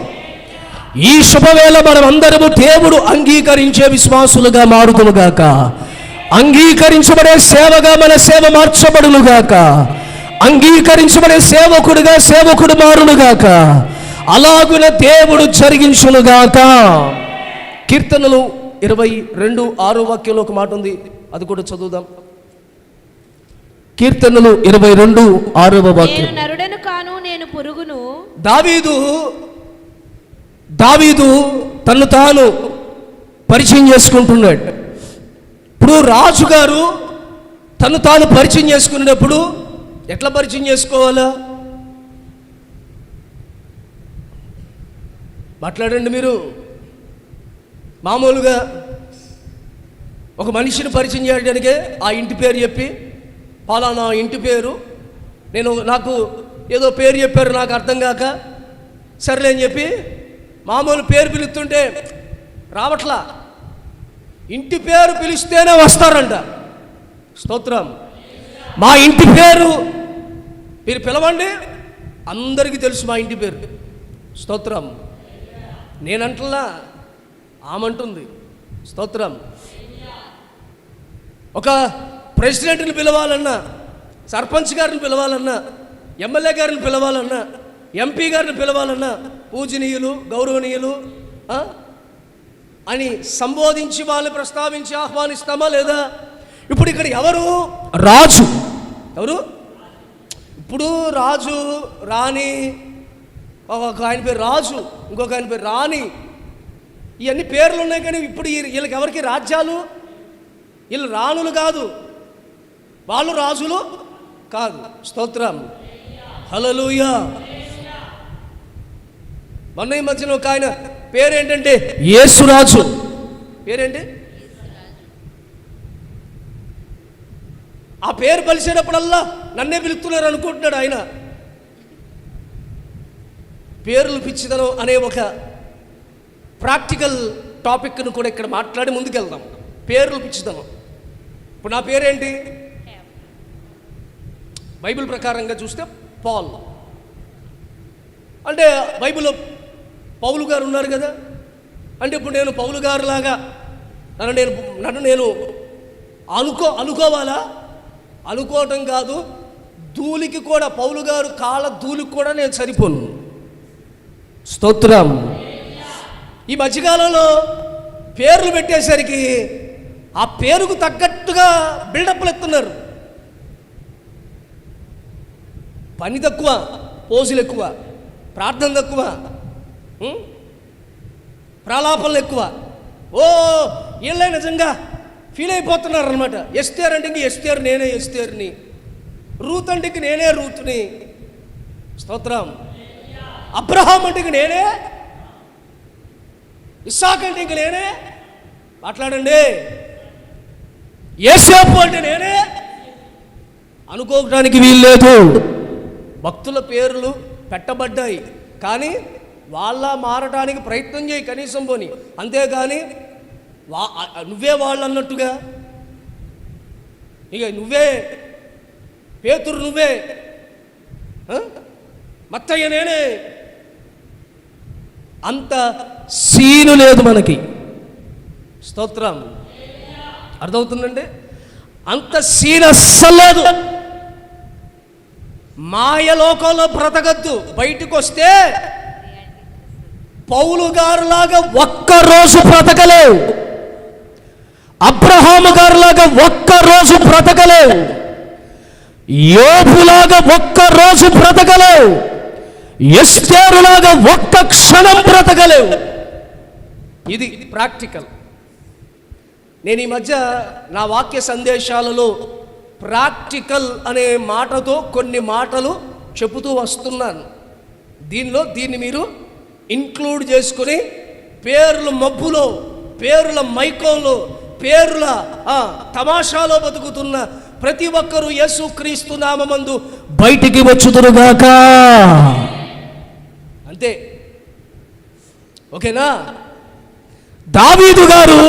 ఈ శుభవేళ మనం అందరము దేవుడు అంగీకరించే విశ్వాసులుగా మారుదునుగాక. అంగీకరించబడే సేవగా మన సేవ మార్చబడునుగాక. అంగీకరించబడే సేవకుడుగా సేవకుడు మారునుగాక. అలాగున దేవుడు జరిగించునుగాక. కీర్తనలు 22:6 వాక్యంలో ఒక మాట ఉంది, అది కూడా చదువుదాం. కీర్తనలు 22:6 వాక్యం. నేను నరుడను కాను, నేను పురుగును. దావీదు తన్ను తాను పరిచయం చేసుకుంటున్నాడు. ఇప్పుడు రాజుగారు తను తాను పరిచయం చేసుకునేటప్పుడు ఎట్లా పరిచయం చేసుకోవాలా? మాట్లాడండి మీరు. మామూలుగా ఒక మనిషిని పరిచయం చేయడానికే ఆ ఇంటి పేరు చెప్పి, పలానా ఇంటి పేరు, నాకు ఏదో పేరు చెప్పారు నాకు అర్థం కాక సర్లే అని చెప్పి మామూలు పేరు పిలుస్తుంటే రావట్లా. ఇంటి పేరు పిలిస్తేనే వస్తారంట. స్తోత్రం. మా ఇంటి పేరు మీరు పిలవండి, అందరికీ తెలుసు మా ఇంటి పేరు. స్తోత్రం. నేనంటలా, ఆమంటుంది. స్తోత్రం. ఒక ప్రెసిడెంట్ని పిలవాలన్నా, సర్పంచ్ గారిని పిలవాలన్నా, ఎమ్మెల్యే గారిని పిలవాలన్నా, ఎంపీ గారిని పిలవాలన్నా పూజనీయులు, గౌరవనీయులు అని సంబోధించి వాళ్ళని ప్రస్తావించి ఆహ్వానిస్తామా లేదా? ఇప్పుడు ఇక్కడ ఎవరు? రాజు. ఎవరు? ఇప్పుడు రాజు, రాణి, ఒక ఆయన పేరు రాజు, ఇంకొక ఆయన పేరు రాణి, ఇవన్నీ పేర్లు ఉన్నాయి. కానీ ఇప్పుడు వీళ్ళకి ఎవరికి రాజ్యాలు? వీళ్ళు రాణులు కాదు, వాళ్ళు రాజులు కాదు. స్తోత్రం. హల్లెలూయా. మొన్న ఈ మధ్యన ఒక ఆయన పేరేంటంటే యేసురాజు. పేరేంటి? ఆ పేరు పలిసేటప్పుడల్లా నన్నే పిలుస్తున్నారు అనుకుంటున్నాడు ఆయన. పేర్లు పిచ్చిదనం అనే ఒక ప్రాక్టికల్ టాపిక్ను కూడా ఇక్కడ మాట్లాడి ముందుకెళ్దాం. పేర్లు పిచ్చిదనం. ఇప్పుడు నా పేరేంటి? బైబిల్ ప్రకారంగా చూస్తే పాల్. అంటే బైబిల్లో పౌలు గారు ఉన్నారు కదా. అంటే ఇప్పుడు నేను పౌలు గారు లాగా నన్ను నేను అనుకోవాలా? అనుకోవటం కాదు. ధూళికి కూడా, పౌలు గారు కాళ్ళ ధూళికి కూడా నేను సరిపోను. స్తోత్రం. ఈ మధ్యకాలంలో పేర్లు పెట్టేసరికి ఆ పేరుకు తగ్గట్టుగా బిల్డప్లు ఎత్తున్నారు. పని తక్కువ, పోజులు ఎక్కువ, ప్రార్థన తక్కువ. ప్రలాపనలు ఎక్కువ. ఓ వీళ్ళే నిజంగా ఫీల్ అయిపోతున్నారు అనమాట. ఎస్తేర్ అంటే ఇంక ఎస్తేర్ నేనే ఎస్తేర్ని, రూత్ అంటే ఇంక నేనే రూత్ని. స్తోత్రం. అబ్రహాం అంటే ఇంక నేనే, ఇస్సాక్ అంటే ఇంక నేనే, మాట్లాడండి. యోసేపు అంటే నేనే అనుకోవడానికి వీల్లేదు. భక్తుల పేర్లు పెట్టబడ్డాయి, కానీ వాళ్ళ మారటానికి ప్రయత్నం చేయి కనీసం పోని. అంతేగాని నువ్వే వాళ్ళు అన్నట్టుగా, ఇక నువ్వే పేతురు, నువ్వే మత్తయ్య నేనే, అంత సీను లేదు మనకి. స్తోత్రం. అర్థమవుతుందండి? అంత సీన్ అస్సలేదు. మాయలోకంలో బ్రతకద్దు. బయటకు వస్తే పౌలు గారులాగా ఒక్కరోజు బ్రతకలేవు, అబ్రహాము గారులాగా ఒక్కరోజు బ్రతకలేవు, యోబులాగా ఒక్కరోజు బ్రతకలేవు, ఎస్తేరులాగా ఒక్క క్షణం బ్రతకలేవు. ఇది ప్రాక్టికల్. నేను ఈ మధ్య నా వాక్య సందేశాలలో ప్రాక్టికల్ అనే మాటతో కొన్ని మాటలు చెబుతూ వస్తున్నాను. దీన్ని మీరు ఇంక్లూడ్ చేసుకుని పేర్ల మబ్బులో, పేర్ల మైకంలో, పేర్ల తమాషాలో బతుకుతున్న ప్రతి ఒక్కరూ యేసుక్రీస్తు నామమందు బయటికి వచ్చుదురుగాక. అంతే. ఓకేనా? దావీదు గారు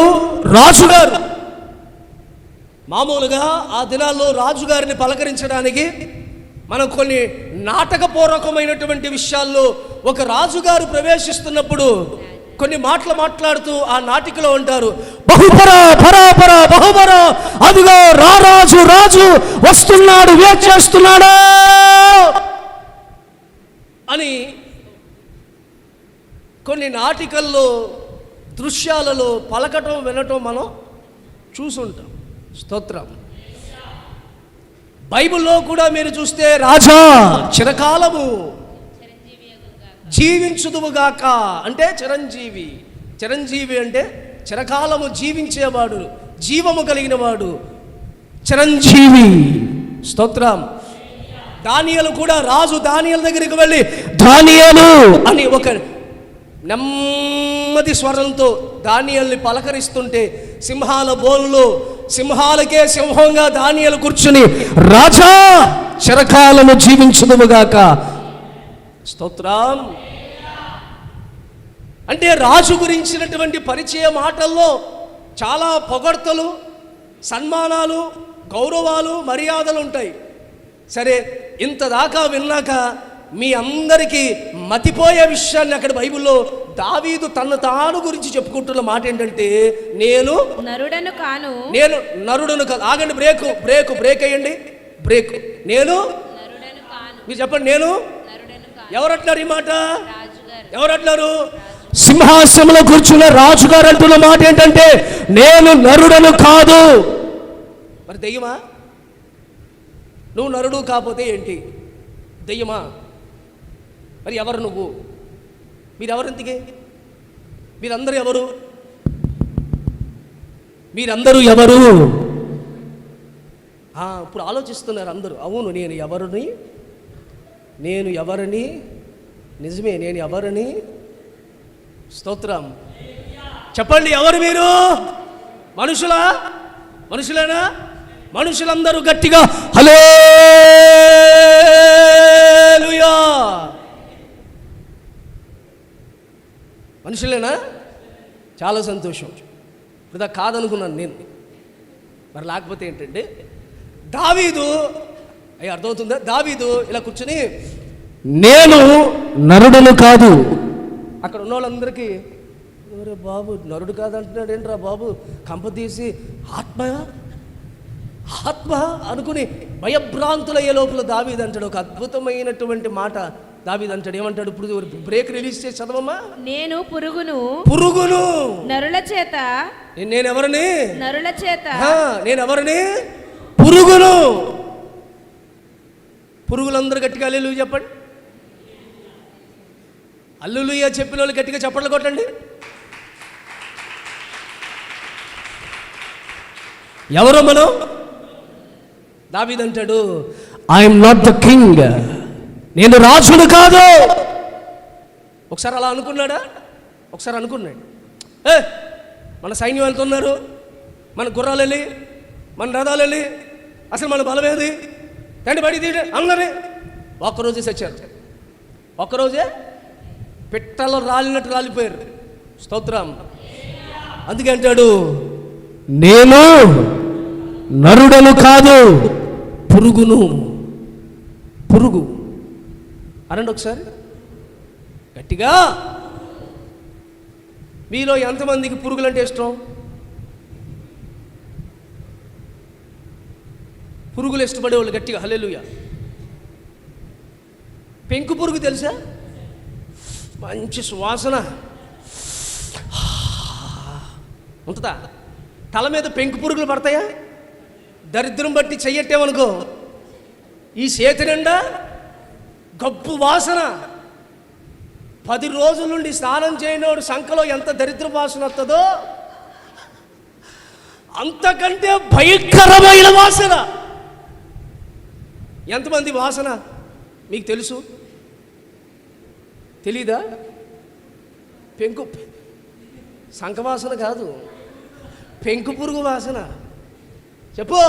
రాజుగారు. మామూలుగా ఆ దినాల్లో రాజుగారిని పలకరించడానికి మనం కొన్ని నాటకపూర్వకమైనటువంటి విషయాల్లో ఒక రాజుగారు ప్రవేశిస్తున్నప్పుడు కొన్ని మాటలు మాట్లాడుతూ ఆ నాటికలో ఉంటారు. బహుపరా పరాపర బహుపర, అదిగో రారాజు రాజు వస్తున్నాడు, వెయిట్ చేస్తున్నాడు అని కొన్ని నాటికల్లో దృశ్యాలలో పలకటం వినటం మనం చూసుంటాం. స్తోత్రం. బైబిల్లో కూడా మీరు చూస్తే రాజా చిరకాలము జీవించుదువుగాక అంటే చిరంజీవి. చిరంజీవి అంటే చిరకాలము జీవించేవాడు, జీవము కలిగిన వాడు, చిరంజీవి. స్తోత్రం. దానియేలు కూడా రాజు దానియేలు దగ్గరికి వెళ్ళి దానియేలు అని ఒక నెమ్మది స్వరంతో దానియేలుని పలకరిస్తుంటే సింహాల బోనులో సింహాలకే సింహంగా దానియేలు కూర్చుని రాజా చిరకాలము జీవించుదువుగాక. స్తోత్రం. అంటే రాజు గురించినటువంటి పరిచయ మాటల్లో చాలా పొగడ్తలు, సన్మానాలు, గౌరవాలు, మర్యాదలు ఉంటాయి. సరే, ఇంతదాకా విన్నాక మీ అందరికీ మతిపోయే విషయాన్ని అక్కడ బైబిల్లో దావీదు తన తాను గురించి చెప్పుకుంటున్న మాట ఏంటంటే, నేను నరుడను కాను. నేను నరుడను కాదు. ఆగండి, బ్రేక్ అయ్యండి, బ్రేక్. నేను నరుడను కాను. మీరు చెప్పండి. నేను నరుడను కాను. ఎవరంటున్నారు ఈ మాట? రాజుగారు. ఎవరంటున్నారు? సింహాసనంలో కూర్చున్న రాజుగారు అంటున్న మాట ఏంటంటే, నేను నరుడను కాదు. మరి దెయ్యమా? నువ్వు నరుడు కాకపోతే ఏంటి? దెయ్యమా? మరి ఎవరు నువ్వు? మీరెవరింతకి? మీరందరూ ఎవరు? మీరందరూ ఎవరు? ఇప్పుడు ఆలోచిస్తున్నారు అందరూ. అవును, నేను ఎవరిని? నిజమే, నేను ఎవరిని? స్తోత్రం. చెప్పండి, ఎవరు మీరు? మనుషులేనా? మనుషులందరూ గట్టిగా హల్లెలూయా. మనుషులేనా? చాలా సంతోషం. ఇప్పుడు కాదనుకున్నాను నేను. మరి లేకపోతే ఏంటంటే, దావీదు అర్థమవుతుందా? దావీదు ఇలా కూర్చుని నేను నరుడును కాదు. అక్కడ ఉన్న వాళ్ళందరికీ ఒరే బాబు, నరుడు కాదంటున్నాడు ఏంట్రా బాబు, కంపతీసి ఆత్మ అనుకుని భయభ్రాంతులయ్యే లోపల దావీదు అంటాడు ఒక అద్భుతమైనటువంటి మాట. దావీదు అంటాడు, ఏమంటాడు? ఇప్పుడు బ్రేక్ రిలీజ్ చేసి చదవమ్మా. నేను పురుగును నరుల చేత. నేనెవరిని? నరుల చేత. నేనెవరిని? పురుగును. పురుగులందరూ గట్టిగా హల్లెలూయా చెప్పండి. హల్లెలూయా చెప్పిన వాళ్ళు గట్టిగా చప్పట్లు కొట్టండి. ఎవరో మనం? దావీదు అంటాడు, ఐఎమ్ నాట్ ద కింగ్, నేను రాజును కాదు. ఒకసారి అలా అనుకున్నాడా? ఒకసారి అనుకున్నాడు, మన సైన్యం వెళ్తున్నారు, మన గుర్రాలు వెళ్ళి, మన రథాలు వెళ్ళి, అసలు మన బలం ఏది, తండ్రి బడి తీయండి అందరి. ఒక్కరోజే చచ్చారు, ఒక్కరోజే పిట్టలో రాలినట్టు రాలిపోయారు. స్తోత్రం. అందుకే అంటాడు, నేను నరుడను కాదు, పురుగును. పురుగు అనండి ఒకసారి గట్టిగా. మీలో ఎంతమందికి పురుగులు అంటే ఇష్టం? పురుగులు ఇష్టపడేవాళ్ళు గట్టిగా హల్లెలూయా. పెంకు పురుగు తెలుసా? మంచి సువాసన ఉంటుందా? తల మీద పెంకు పురుగులు పడతాయా? దరిద్రం బట్టి చెయ్యట్టేమనుకో, ఈ చేతి నిండా గబ్బు వాసన. 10 రోజుల నుండి స్నానం చేయనోడు సంఖలో ఎంత దరిద్ర వాసన వస్తుందో అంతకంటే భయంకరమైన వాసన. ఎంతమంది వాసన మీకు తెలుసు? తెలీదా? పెంకు సంఖ వాసన కాదు, పెంకు పురుగు వాసన. చెప్పు,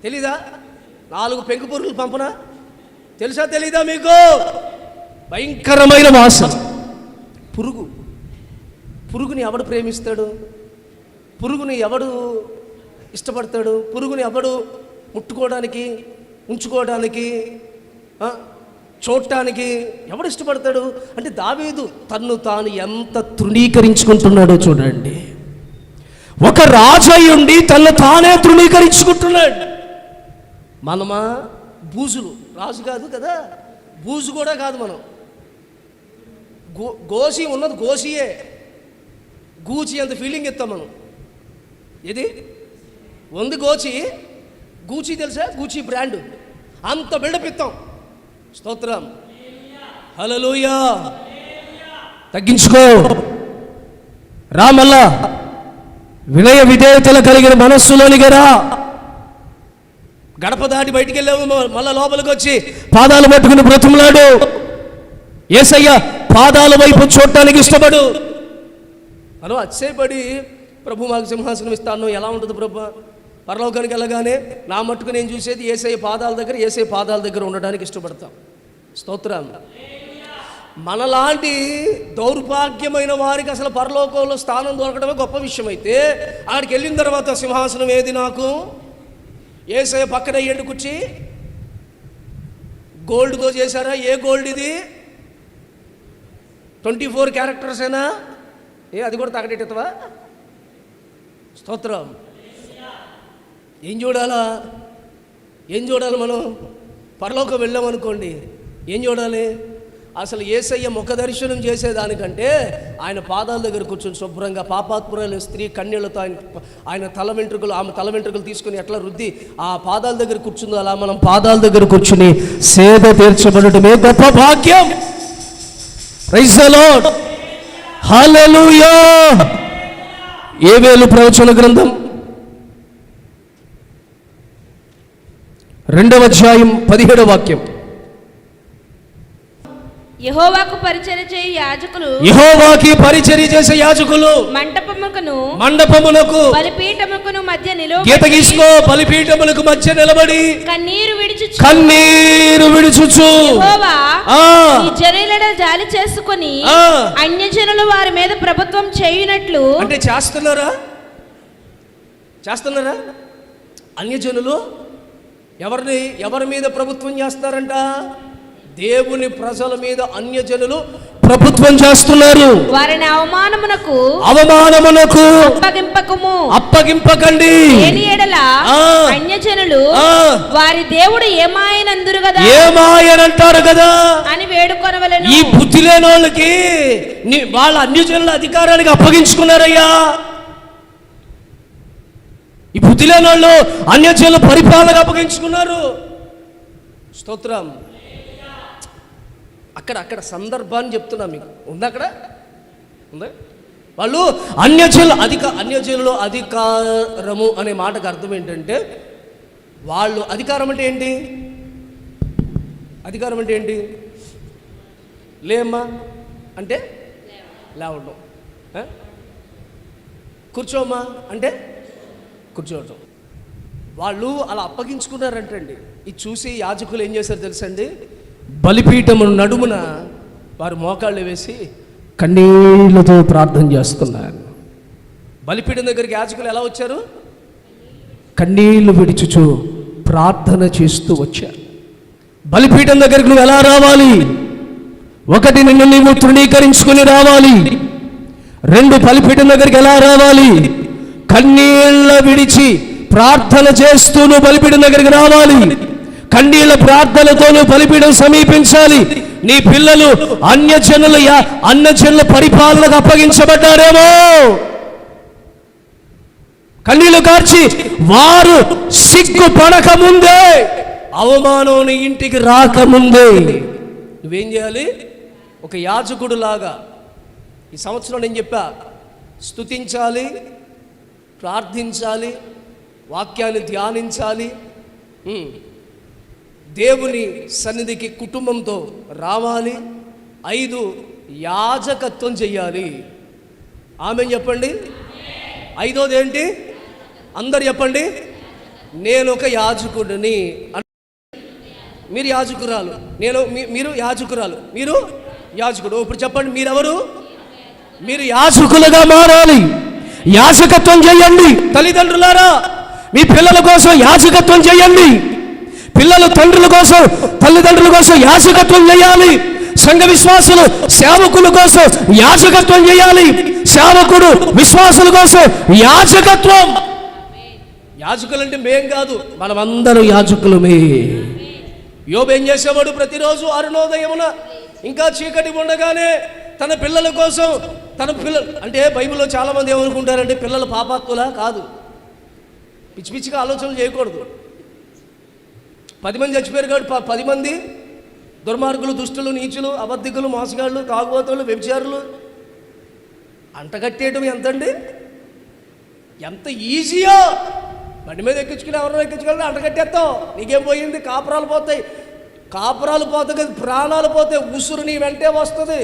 తెలీదా? 4 పెంకు పురుగులు పంపనా? తెలుసా తెలీదా మీకు? భయంకరమైన వాసన. పురుగు. పురుగుని ఎవడు ప్రేమిస్తాడు? పురుగుని ఎవడు ఇష్టపడతాడు? పురుగుని ఎవడు ముట్టుకోవడానికి, ఉంచుకోవడానికి, చూడటానికి ఎవడు ఇష్టపడతాడు? అంటే దావీదు తన్ను తాను ఎంత తృణీకరించుకుంటున్నాడో చూడండి. ఒక రాజయ్యుండి తన్ను తానే తృణీకరించుకుంటున్నాడు. మనమా బూజులు, రాజు కాదు కదా, బూజు కూడా కాదు మనం. గోసి ఉన్నది గోసియే, గూచి అంత ఫీలింగ్ ఇస్తాం మనం. ఇది ఉంది గోచి, గూచి తెలుసా? గూచి బ్రాండ్, అంత బిల్డప్ ఇస్తాం. స్తోత్రం, హల్లెలూయా. తగ్గించుకో, రామల్లా వినయ విధేయతలు కలిగిన మనస్సులోనిగా రా. గడప దాటి బయటికి వెళ్ళాము, మళ్ళా లోపలికి వచ్చి పాదాలు పట్టుకుని బ్రతుములాడు. యేసయ్య పాదాల వైపు చూడటానికి ఇష్టపడు. మనం అతిశయపడి, ప్రభు మాకు సింహాసనం ఇస్తాను, ఎలా ఉంటుంది ప్రభు? పరలోకానికి వెళ్ళగానే నా మట్టుకు నేను చూసేది యేసయ్య పాదాల దగ్గర, యేసయ్య పాదాల దగ్గర ఉండడానికి ఇష్టపడతాం. స్తోత్రం. మనలాంటి దౌర్భాగ్యమైన వారికి అసలు పరలోకంలో స్థానం దొరకడమే గొప్ప విషయం. అయితే ఆడికి వెళ్ళిన తర్వాత సింహాసనం ఏది నాకు? యేసయ్య పక్కన ఎండు కుర్చీ గోల్డ్తో చేశారా? ఏ గోల్డ్ ఇది? 24 క్యారెక్టర్సేనా? అది కూడా తగడెట్టవా? స్తోత్రం. ఏం చూడాలా? ఏం చూడాలి మనం? పరలోకం వెళ్ళామనుకోండి, ఏం చూడాలి? అసలు యేసయ్య ముఖ దర్శనం చేసేదానికంటే ఆయన పాదాల దగ్గర కూర్చొని శుభ్రంగా పాపాత్మురాలు స్త్రీ కన్యలతో ఆయన తల వెంట్రుకలు, ఆమె తల వెంట్రుకలు తీసుకుని ఎట్లా రుద్ది ఆ పాదాల దగ్గర కూర్చుందో అలా మనం పాదాల దగ్గర కూర్చుని సేద తీర్చబడటమే గొప్ప భాగ్యం. ప్రైజ్ ది లార్డ్, హల్లెలూయా. యోవేలు ప్రవచన గ్రంథం 2వ అధ్యాయం 17వ వాక్యం. యెహోవాకు పరిచర్య చేయు యాజకులు, యెహోవాకి పరిచర్య చేసే యాజకులు మండపమునకు బలిపీఠముకును మధ్య నిలువ గీత గీసుకో, బలిపీఠములకు మధ్య నిలబడి కన్నీరు విడుచుచు యెహోవా ఈ జనులను జాలి చేసుకొని అన్యజనులు వారి మీద ప్రభుత్వం చేయునట్లు. అంటే చేస్తున్నారా? అన్యజనులు ఎవరి మీద ప్రభుత్వం చేస్తారంట? దేవుని ప్రజల మీద అన్యజనులు ప్రభుత్వం చేస్తున్నారు. వారిని అవమానమునకు అప్పగింపకండి. లేని ఎడల అన్యజనులు వారి దేవుడు ఏమాయనందురు కదా, ఏమాయనంటారు కదా అని వేడుకొనవలెను. ఈ బుద్ధి లేని వాళ్ళకి వాళ్ళ అన్యజనుల అధికారానికి అప్పగించుకున్నారయ్యా. ఈ బుద్ధి లేని వాళ్ళు అన్యజనుల పరిపాలనకు అప్పగించుకున్నారు. స్తోత్రం. అక్కడ సందర్భాన్ని చెప్తున్నా మీకు. ఉందా? అక్కడ ఉందా? వాళ్ళు అన్యజనులు అధికారము అనే మాటకు అర్థం ఏంటంటే, వాళ్ళు అధికారం అంటే ఏంటి? అధికారం అంటే ఏంటి? లేమ్మా అంటే లేవడం, కూర్చోమ్మా అంటే కూర్చోవటం. వాళ్ళు అలా అప్పగించుకున్నారంటండి. ఇది చూసి యాజకులు ఏం చేశారు తెలుసండి? బలిపీఠము నడుమున వారు మోకాళ్ళు వేసి కన్నీళ్లతో ప్రార్థన చేస్తున్నారు. బలిపీఠం దగ్గరికి యాజకులు ఎలా వచ్చారు? కన్నీళ్లు విడిచుచు ప్రార్థన చేస్తూ వచ్చారు. బలిపీఠం దగ్గరికి నువ్వు ఎలా రావాలి? ఒకటి, నిన్ను నీవు తృణీకరించుకుని రావాలి. రెండు, బలిపీఠం దగ్గరికి ఎలా రావాలి? కన్నీళ్ళ విడిచి ప్రార్థన చేస్తూ నువ్వు బలిపీఠం దగ్గరికి రావాలి. కన్నీళ్ళ ప్రార్థనతో నువ్వు బలిపీఠం సమీపించాలి. నీ పిల్లలు అన్యజనుల పరిపాలనకు అప్పగించబడ్డారేమో, కన్నీళ్లు కార్చి వారు సిగ్గుపడక ముందే, అవమానం నీ ఇంటికి రాకముందే నువ్వేం చేయాలి? ఒక యాజకుడు లాగా ఈ సంవత్సరం నేను చెప్పా, స్తుతించాలి, ప్రార్థించాలి, వాక్యాన్ని ధ్యానించాలి, దేవుని సన్నిధికి కుటుంబంతో రావాలి. 5, యాజకత్వం చెయ్యాలి. ఆమె చెప్పండి. 5వది ఏంటి? అందరు చెప్పండి. నేను ఒక యాజకుడిని. మీరు యాజకురాలు, మీరు యాజకురాలు, మీరు యాజకుడు. ఇప్పుడు చెప్పండి, మీరెవరు? మీరు యాజకులుగా మారాలి. యాజకత్వం చేయండి. తల్లిదండ్రులారా, మీ పిల్లల కోసం యాజకత్వం చేయండి. పిల్లలు తండ్రుల కోసం, తల్లిదండ్రుల కోసం యాజకత్వం చేయాలి. సంఘ విశ్వాసులు సేవకుల కోసం యాజకత్వం చేయాలి. సేవకుడు విశ్వాసుల కోసం యాజకత్వం. యాజకులంటే మేం కాదు, మనమందరం యాజకులమే. యోబు ఏం చేసేవాడు? ప్రతిరోజు అరుణోదయమున ఇంకా చీకటి ఉండగానే తన పిల్లల కోసం, అంటే బైబిల్లో చాలామంది ఏమనుకుంటారంటే పిల్లలు పాపాత్ములా? కాదు. పిచ్చి పిచ్చిగా ఆలోచనలు చేయకూడదు. 10 మంది చచ్చిపోయారు కాబట్టి 10 మంది దుర్మార్గులు, దుష్టులు, నీచులు, అబద్ధికులు, మోసగాళ్ళు, తాగుబోతులు, వ్యభిచారులు అంటగట్టేయటం ఎంతండి? ఎంత ఈజీయో! బండి మీద ఎక్కించుకుని ఎవరినో ఎక్కించుకెళ్ళి అంటగట్టేస్తావు. నీకేం పోయింది? కాపురాలు పోతాయి కదా, ప్రాణాలు పోతాయి. ఉసురు నీ వెంటే వస్తుంది,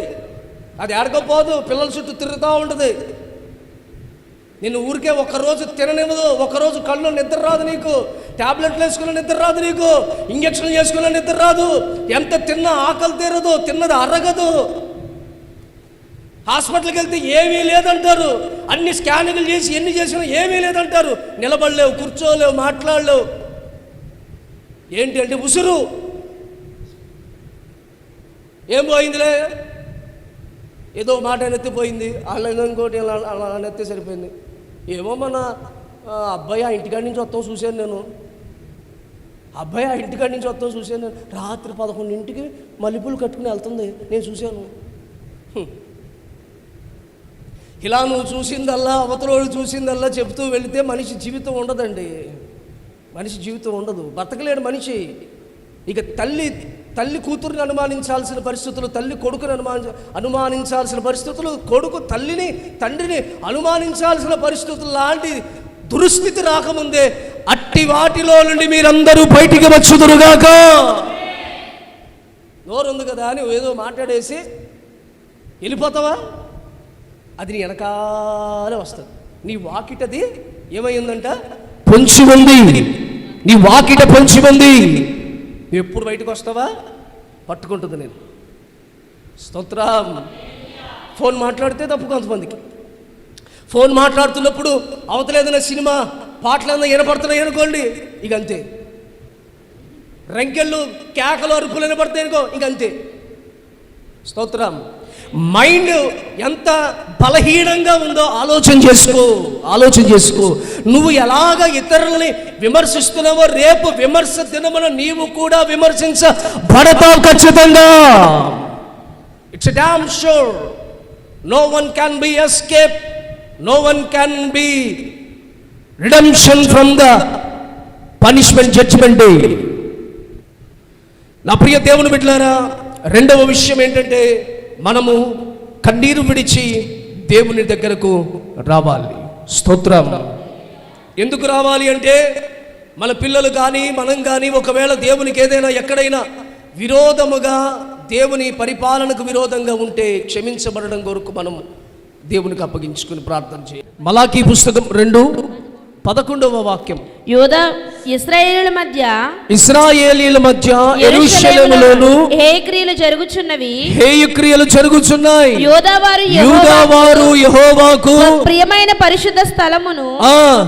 అది ఎడకపోదు, పిల్లల చుట్టూ తిరుగుతూ ఉంటుంది. నిన్ను ఊరికే ఒక్కరోజు తిననివ్వదు, ఒక్కరోజు కళ్ళు నిద్ర రాదు నీకు, టాబ్లెట్లు వేసుకున్న నిద్ర రాదు నీకు, ఇంజక్షన్లు చేసుకున్న నిద్ర రాదు, ఎంత తిన్నా ఆకలి తీరదు, తిన్నది అరగదు. హాస్పిటల్కి వెళ్తే ఏమీ లేదంటారు, అన్ని స్కానింగ్లు చేసి ఎన్ని చేసినా ఏమీ లేదంటారు. నిలబడలేవు, కూర్చోలేవు, మాట్లాడలేవు. ఏంటి అంటే ఉసురు. ఏం పోయిందిలే, ఏదో మాట నెత్తిపోయింది, అలా ఇంకోటి అలా నెత్తి సరిపోయింది. ఏమో మన అబ్బాయి ఆ ఇంటికాడి నుంచి వస్తాం చూశాను నేను, రాత్రి 11ంటికి మల్లెపూలు కట్టుకుని వెళ్తుంది, నేను చూశాను. ఇలా నువ్వు చూసిందల్లా, అవతలోడు చూసిందల్లా చెబుతూ వెళితే మనిషి జీవితం ఉండదండి. మనిషి జీవితం ఉండదు, బతకలేడు మనిషి. ఇక తల్లి కూతురుని అనుమానించాల్సిన పరిస్థితులు, తల్లి కొడుకుని అనుమానించాల్సిన పరిస్థితులు, కొడుకు తండ్రిని అనుమానించాల్సిన పరిస్థితులు లాంటి దుస్థితి రాకముందే అట్టి వాటిలో నుండి మీరందరూ బయటికి వచ్చుదురుగాక. నోరుంది కదా అని ఏదో మాట్లాడేసి వెళ్ళిపోతావా? అది నీ వెనకాలే వస్తుంది. నీ వాకిటది ఏమైందంట? పొంచి ఉంది. నీ వాకిట పొంచి ఉంది. నువ్వు ఎప్పుడు బయటకు వస్తావా? పట్టుకుంటుంది నేను. స్తోత్రం. ఫోన్ మాట్లాడితే తప్పు కొంతమందికి. ఫోన్ మాట్లాడుతున్నప్పుడు అవతలేదన్న సినిమా పాటలు ఏదైనా వినపడుతున్నాయి అనుకోండి, ఇక అంతే. రంకెళ్ళు, కేకలు, అరుపులు వినపడతాయి అనుకో, ఇక అంతే. స్తోత్రం. మైండ్ ఎంత బలహీనంగా ఉందో ఆలోచన చేసుకో. నువ్వు ఎలాగ ఇతరులని విమర్శిస్తున్నావో రేపు విమర్శ దినమున నీవు కూడా విమర్శించబడతావు ఖచ్చితంగా. It's damn sure. No one can be escape, no one can be redemption from the punishment, judgement. నా ప్రియ దేవుని బిడ్డలారా, రెండవ విషయం ఏంటంటే మనము కన్నీరు విడిచి దేవుని దగ్గరకు రావాలి. స్తోత్రం. ఎందుకు రావాలి అంటే మన పిల్లలు కానీ మనం కానీ ఒకవేళ దేవునికి ఏదైనా ఎక్కడైనా విరోధముగా, దేవుని పరిపాలనకు విరోధంగా ఉంటే క్షమించబడడం కొరకు మనం దేవునికి అప్పగించుకుని ప్రార్థన చేయాలి. మలాకీ పుస్తకం 2:11 వాక్యం. యూదా ఇశ్రాయేలుల మధ్య యెరూషలేములోను హేయక్రియలు జరుగుచున్నవి. యూదావారు యెహోవాకు ప్రియమైన పరిశుద్ధ స్థలమును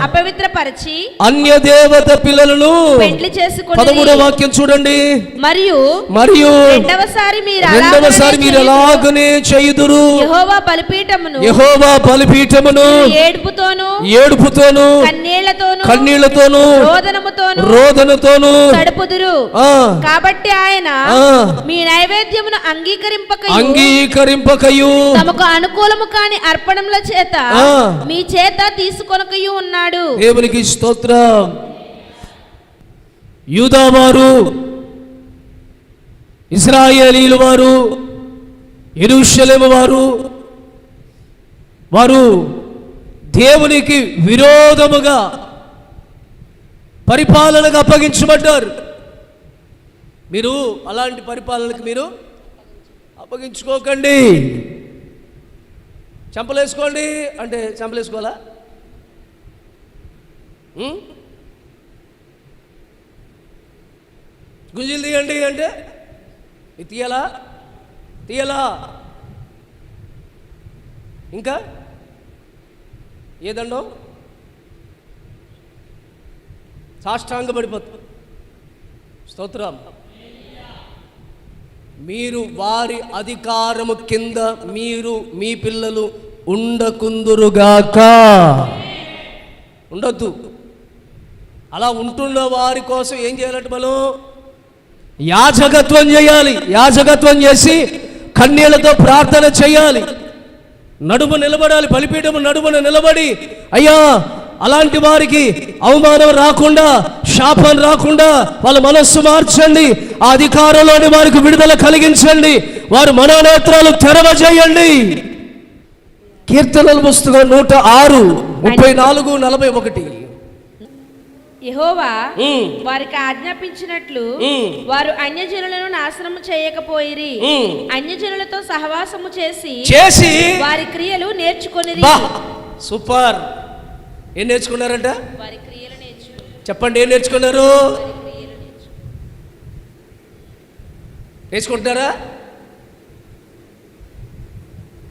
అపవిత్రపరిచి అన్య దేవత పిల్లలను పెండ్లి చేసుకొని. 13వ వాక్యం చూడండి. మరియు రెండవసారి మీరు అలాగనే చేయుదురు. యెహోవా బలిపీఠమును ఏడుపుతోను కన్నీళ్లతోను రోదనతోను తడుపుదురు. కాబట్టి ఆయన మీ నైవేద్యమును అంగీకరింపకయు తమకు అనుకూలము కాని అర్పణముల చేత మీ చేత తీసుకొనకయు ఉన్నాడు. దేవునికి స్తోత్రం. యూదావారు, ఇశ్రాయేలీయుల వారు, యెరూషలేము వారు దేవునికి విరోధముగా పరిపాలనకు అప్పగించబడ్డారు. మీరు అలాంటి పరిపాలనకు మీరు అప్పగించుకోకండి. చంపలేసుకోండి అంటే చంపలేసుకోవాలా? గుంజీలు తీయండి అంటే తీయాలా? ఇంకా ఏదండో సాష్టాంగపడిపోతుంది. స్తోత్రం. మీరు వారి అధికారము కింద మీరు మీ పిల్లలు ఉండకుందురుగాక. ఉండొద్దు. అలా ఉంటున్న వారి కోసం ఏం చేయాలంటే మనం యాజకత్వం చేయాలి. యాజకత్వం చేసి కన్నీళ్లతో ప్రార్థన చేయాలి. నడుము నిలబడాలి. బలిపీఠము నడుమున నిలబడి, అయ్యా అలాంటి వారికి అవమానం రాకుండా, శాపం రాకుండా వాళ్ళ మనస్సు మార్చండి. ఆ అధికారంలోని వారికి విడుదల కలిగించండి. వారు మనోనేత్రాలు తెరవజేయండి. కీర్తనల పుస్తకం 106:34-41. యెహోవా వారికి ఆజ్ఞాపించినట్లు వారు అన్యజనులను నాశనము చేయకపోయిరి. అన్యజనులతో సహవాసము చేసి వారి క్రియలు నేర్చుకొనిరి. సూపర్. ఏం నేర్చుకున్నారంట? వారి క్రియలు నేర్చుకున్నారు. చెప్పండి, ఏం నేర్చుకున్నారు? నేర్చుకుంటారా?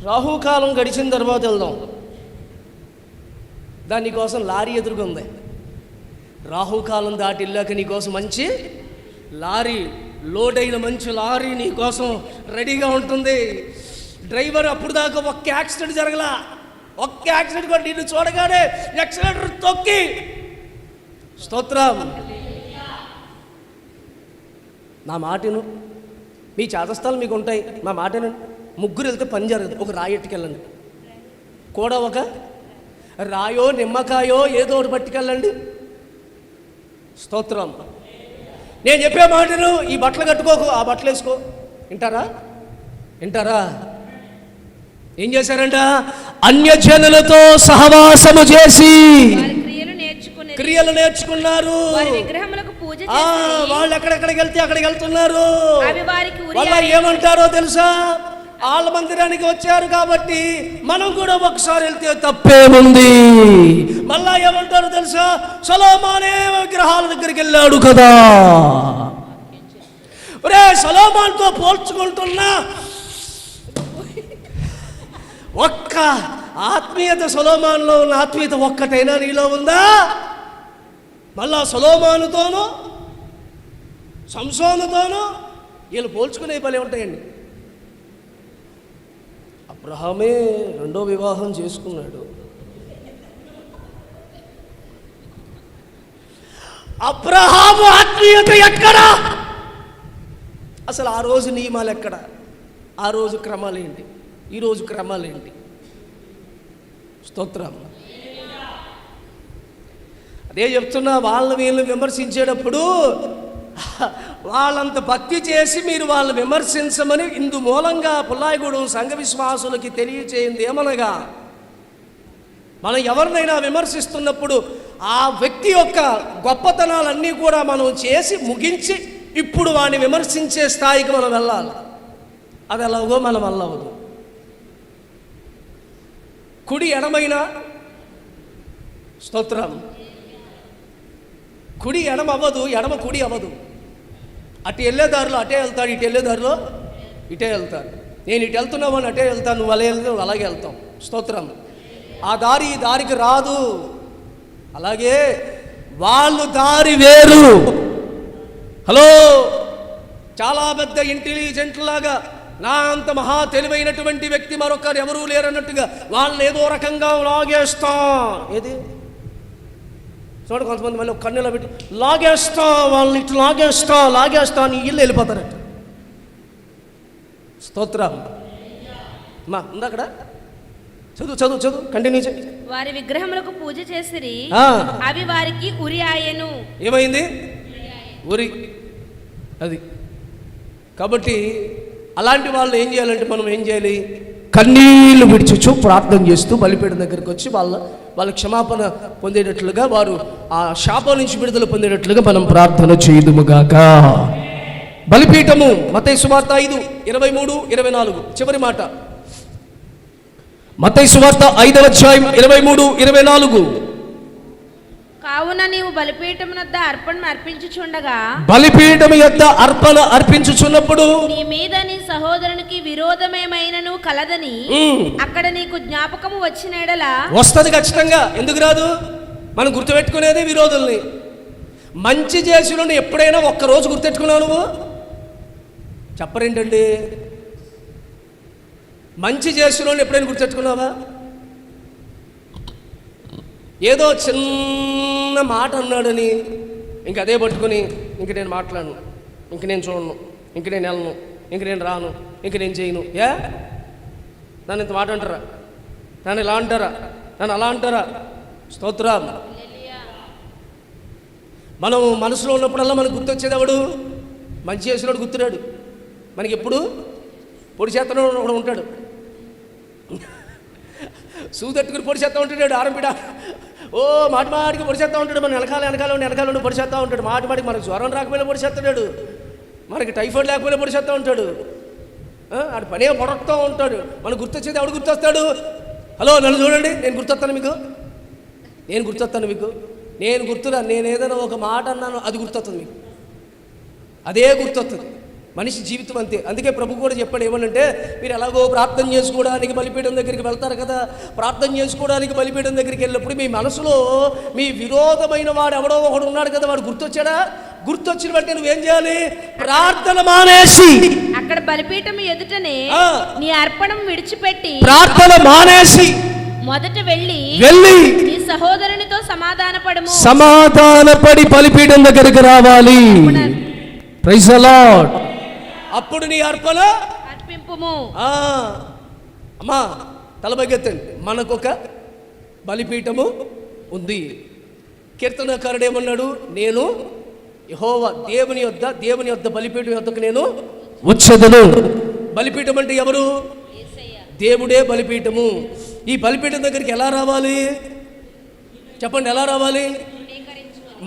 రాహుకాలం గడిచిన తర్వాత వెళ్దాం. దానికోసం లారీ ఎదురుగా ఉంది. రాహుకాలం దాటి వెళ్ళాక నీకోసం మంచి లారీ, లోడైన మంచి లారీ నీకోసం రెడీగా ఉంటుంది. డ్రైవర్ అప్పుడు దాకా ఒక్క యాక్సిడెంట్ జరగలా. ఒక్క యాక్సిడెంట్ కూడా నిన్ను చూడగానే యాక్సిడెంట్ తొక్కి. స్తోత్రం. నా మాటను, మీ చేతస్థాలు మీకు ఉంటాయి. నా మాటను. ముగ్గురు వెళ్తే పని జరగదు. ఒక రాయి ఎట్టుకెళ్ళండి, కూడా ఒక రాయో నిమ్మకాయో ఏదో ఒకటి పట్టుకెళ్ళండి. స్తోత్రం. నేను చెప్పే మాటను, ఈ బట్టలు కట్టుకోకు, ఆ బట్టలు వేసుకో. వింటారా? ఏం చేశారంట? అన్యజనులతో సహవాసము చేసి క్రియలు నేర్చుకున్నారు. వాళ్ళు ఎక్కడెక్కడికి వెళ్తే అక్కడికి వెళ్తున్నారు. వాళ్ళ ఏమంటారో తెలుసా? వాళ్ళ మందిరానికి వచ్చారు కాబట్టి మనం కూడా ఒకసారి వెళ్తే తప్పేముంది. మళ్ళా ఏమంటారో తెలుసా? సొలొమోనే విగ్రహాల దగ్గరికి వెళ్ళాడు కదా. ఒరే, సొలొమోనుతో పోల్చుకుంటున్నా ఒక్క ఆత్మీయత, సొలొమోనులో ఉన్న ఆత్మీయత ఒక్కటైనా నీలో ఉందా? మళ్ళా సొలొమోనుతోనూ సంసోనుతోనూ వీళ్ళు పోల్చుకునే పని ఉంటాయండి. అబ్రహామే 2వ వివాహం చేసుకున్నాడు. అబ్రహాము ఆత్మీయత ఎక్కడా? అసలు ఆ రోజు నియమాలు ఎక్కడ? ఆ రోజు క్రమాలేంటి? ఈరోజు క్రమాలేంటి? స్తోత్రం. అదే చెప్తున్నా, వాళ్ళని వీళ్ళని విమర్శించేటప్పుడు వాళ్ళంత భక్తి చేసి మీరు వాళ్ళని విమర్శించమని ఇందు మూలంగా పుల్లాయిగూడెం సంఘ విశ్వాసులకి తెలియచేయింది ఏమనగా, మనం ఎవరినైనా విమర్శిస్తున్నప్పుడు ఆ వ్యక్తి యొక్క గొప్పతనాలన్నీ కూడా మనం చేసి ముగించి ఇప్పుడు వాడిని విమర్శించే స్థాయికి మనం వెళ్ళాలి. అది ఎలాగో మనం వెళ్ళవదు. కుడి ఎడమైన స్తోత్రం, కుడి ఎడమ అవ్వదు, ఎడమ కుడి అవ్వదు. అటు వెళ్ళే దారిలో అటే వెళ్తాడు, ఇటు వెళ్ళే దారిలో ఇటే వెళ్తాడు. నేను ఇటు వెళ్తున్నావు అని అటే వెళ్తాను, నువ్వు అలా వెళ్తావు అలాగే వెళ్తాం. స్తోత్రం. ఆ దారి ఈ దారికి రాదు. అలాగే వాళ్ళు దారి వేరు. హలో, చాలా పెద్ద ఇంటెలిజెంట్ లాగా నా అంత మహా తెలివైనటువంటి వ్యక్తి మరొకరు ఎవరూ లేరన్నట్టుగా వాళ్ళని ఏదో రకంగా లాగేస్తాం. ఏది చూడండి, కొంతమంది మళ్ళీ కన్నులో పెట్టి లాగేస్తాం, వాళ్ళని ఇట్లా లాగేస్తా అని ఇల్లు వెళ్ళిపోతారట. స్తోత్రం. మా ఉంది అక్కడ, చదువు కంటిన్యూ చేయి. వారి విగ్రహములకు పూజ చేసిరి, అవి వారికి ఉరి ఆయను. ఏమైంది? ఉరి. అది కాబట్టి అలాంటి వాళ్ళు ఏం చేయాలంటే మనం ఏం చేయాలి? కన్నీళ్లు విడిచుచు ప్రార్థన చేస్తూ బలిపీఠం దగ్గరికి వచ్చి వాళ్ళ క్షమాపణ పొందేటట్లుగా, వారు ఆ శాపం నుంచి విడుదల పొందేటట్లుగా మనం ప్రార్థన చేయుదుముగాక. బలిపీఠము మత్తయి సువార్త 5:23-24 చివరి మాట. మత్తయి సువార్త 5వ అధ్యాయం 23-24. కావున నీవు బలిపీఠం యొద్ద అర్పణ అర్పించుచుండగా, బలిపీఠం యొద్ద అర్పణ అర్పించుచున్నప్పుడు నీ మీద నీ సహోదరునికి విరోధమేమైనను కలదని అక్కడ నీకు జ్ఞాపకము వచ్చిన ఎడల, వస్తుంది ఖచ్చితంగా. ఎందుకు రాదు? మనం గుర్తుపెట్టుకునేది విరోధుల్ని. మంచి చేసిన ఎప్పుడైనా ఒక్కరోజు గుర్తెట్టుకున్నావు నువ్వు? చెప్పరేంటండి? మంచి చేసిన ఎప్పుడైనా గుర్తెట్టుకున్నావా? ఏదో చిన్న మాట అన్నాడని ఇంక అదే పట్టుకొని ఇంక నేను మాట్లాడను, ఇంక నేను చూడను, ఇంక నేను వెళ్ళను, ఇంక నేను రాను, ఇంక నేను చేయను. నన్ను ఇంత మాట అంటారా? నన్ను ఇలా అంటారా? నన్ను అలా అంటారా? స్తోత్రం. మనం మనసులో ఉన్నప్పుడల్లా మనకు గుర్తొచ్చేది ఎవడు? మంచి చేసినోడు గుర్తురాడు మనకి. ఎప్పుడు పొడి చేతను ఒకడు ఉంటాడు, సూదట్టుకుని పొడి చేస్తూ ఉంటాడు. ఆరంపిడ ఓ మాటికి పొడి చేస్తూ ఉంటాడు. మన వెనకాల ఉండి పొడి చేస్తూ ఉంటాడు. మాటికి మనకు జ్వరం రాకపోయినా పొడి చేస్తాడు, మనకి టైఫాయిడ్ లేకపోయినా పొడి చేస్తూ ఉంటాడు. ఆడు పనే పొడవుతూ ఉంటాడు. మనకు గుర్తొచ్చేది ఎవడు గుర్తొస్తాడు? హలో, నన్ను చూడండి, నేను గుర్తొస్తాను మీకు. నేను గుర్తురా. నేను ఏదైనా ఒక మాట అన్నాను, అది గుర్తొస్తుంది మీకు. అదే గుర్తొస్తుంది. మనిషి జీవితం అంతే. అందుకే ప్రభు కూడా చెప్పాడు ఏమనంటే, మీరు ఎలాగో ప్రార్థన చేసుకోవడానికి బలిపీఠం దగ్గరికి వెళ్తారు కదా, ప్రార్థన చేసుకోవడానికి బలిపీఠం దగ్గరికి వెళ్ళినప్పుడు మీ మనసులో మీ విరోధమైన వాడు ఎవడో ఒకడు ఉన్నాడు కదా, వాడు గుర్తొచ్చాడా? గుర్తొచ్చిన బట్టి నువ్వేం చేయాలి? ప్రార్థన మానేసి అక్కడ బలిపీఠం ఎదుటనే నీ అర్పణం విడిచిపెట్టి ప్రార్థన మానేసి మొదట వెళ్ళి నీ సహోదరునితో సమాధానపడి బలిపీఠం దగ్గరికి రావాలి. Praise the lord. అప్పుడు నీ అర్పణ అర్పింపుము. అమ్మా తలబగెత్తండి, మనకొక బలిపీఠము ఉంది. కీర్తనకారుడు ఏమన్నాడు? నేను యెహోవా దేవుని యొద్ద బలిపీఠం యొద్దకు నేను వచ్చేదను. బలిపీఠం అంటే ఎవరు? దేవుడే బలిపీఠము. ఈ బలిపీఠం దగ్గరికి ఎలా రావాలి చెప్పండి? ఎలా రావాలి?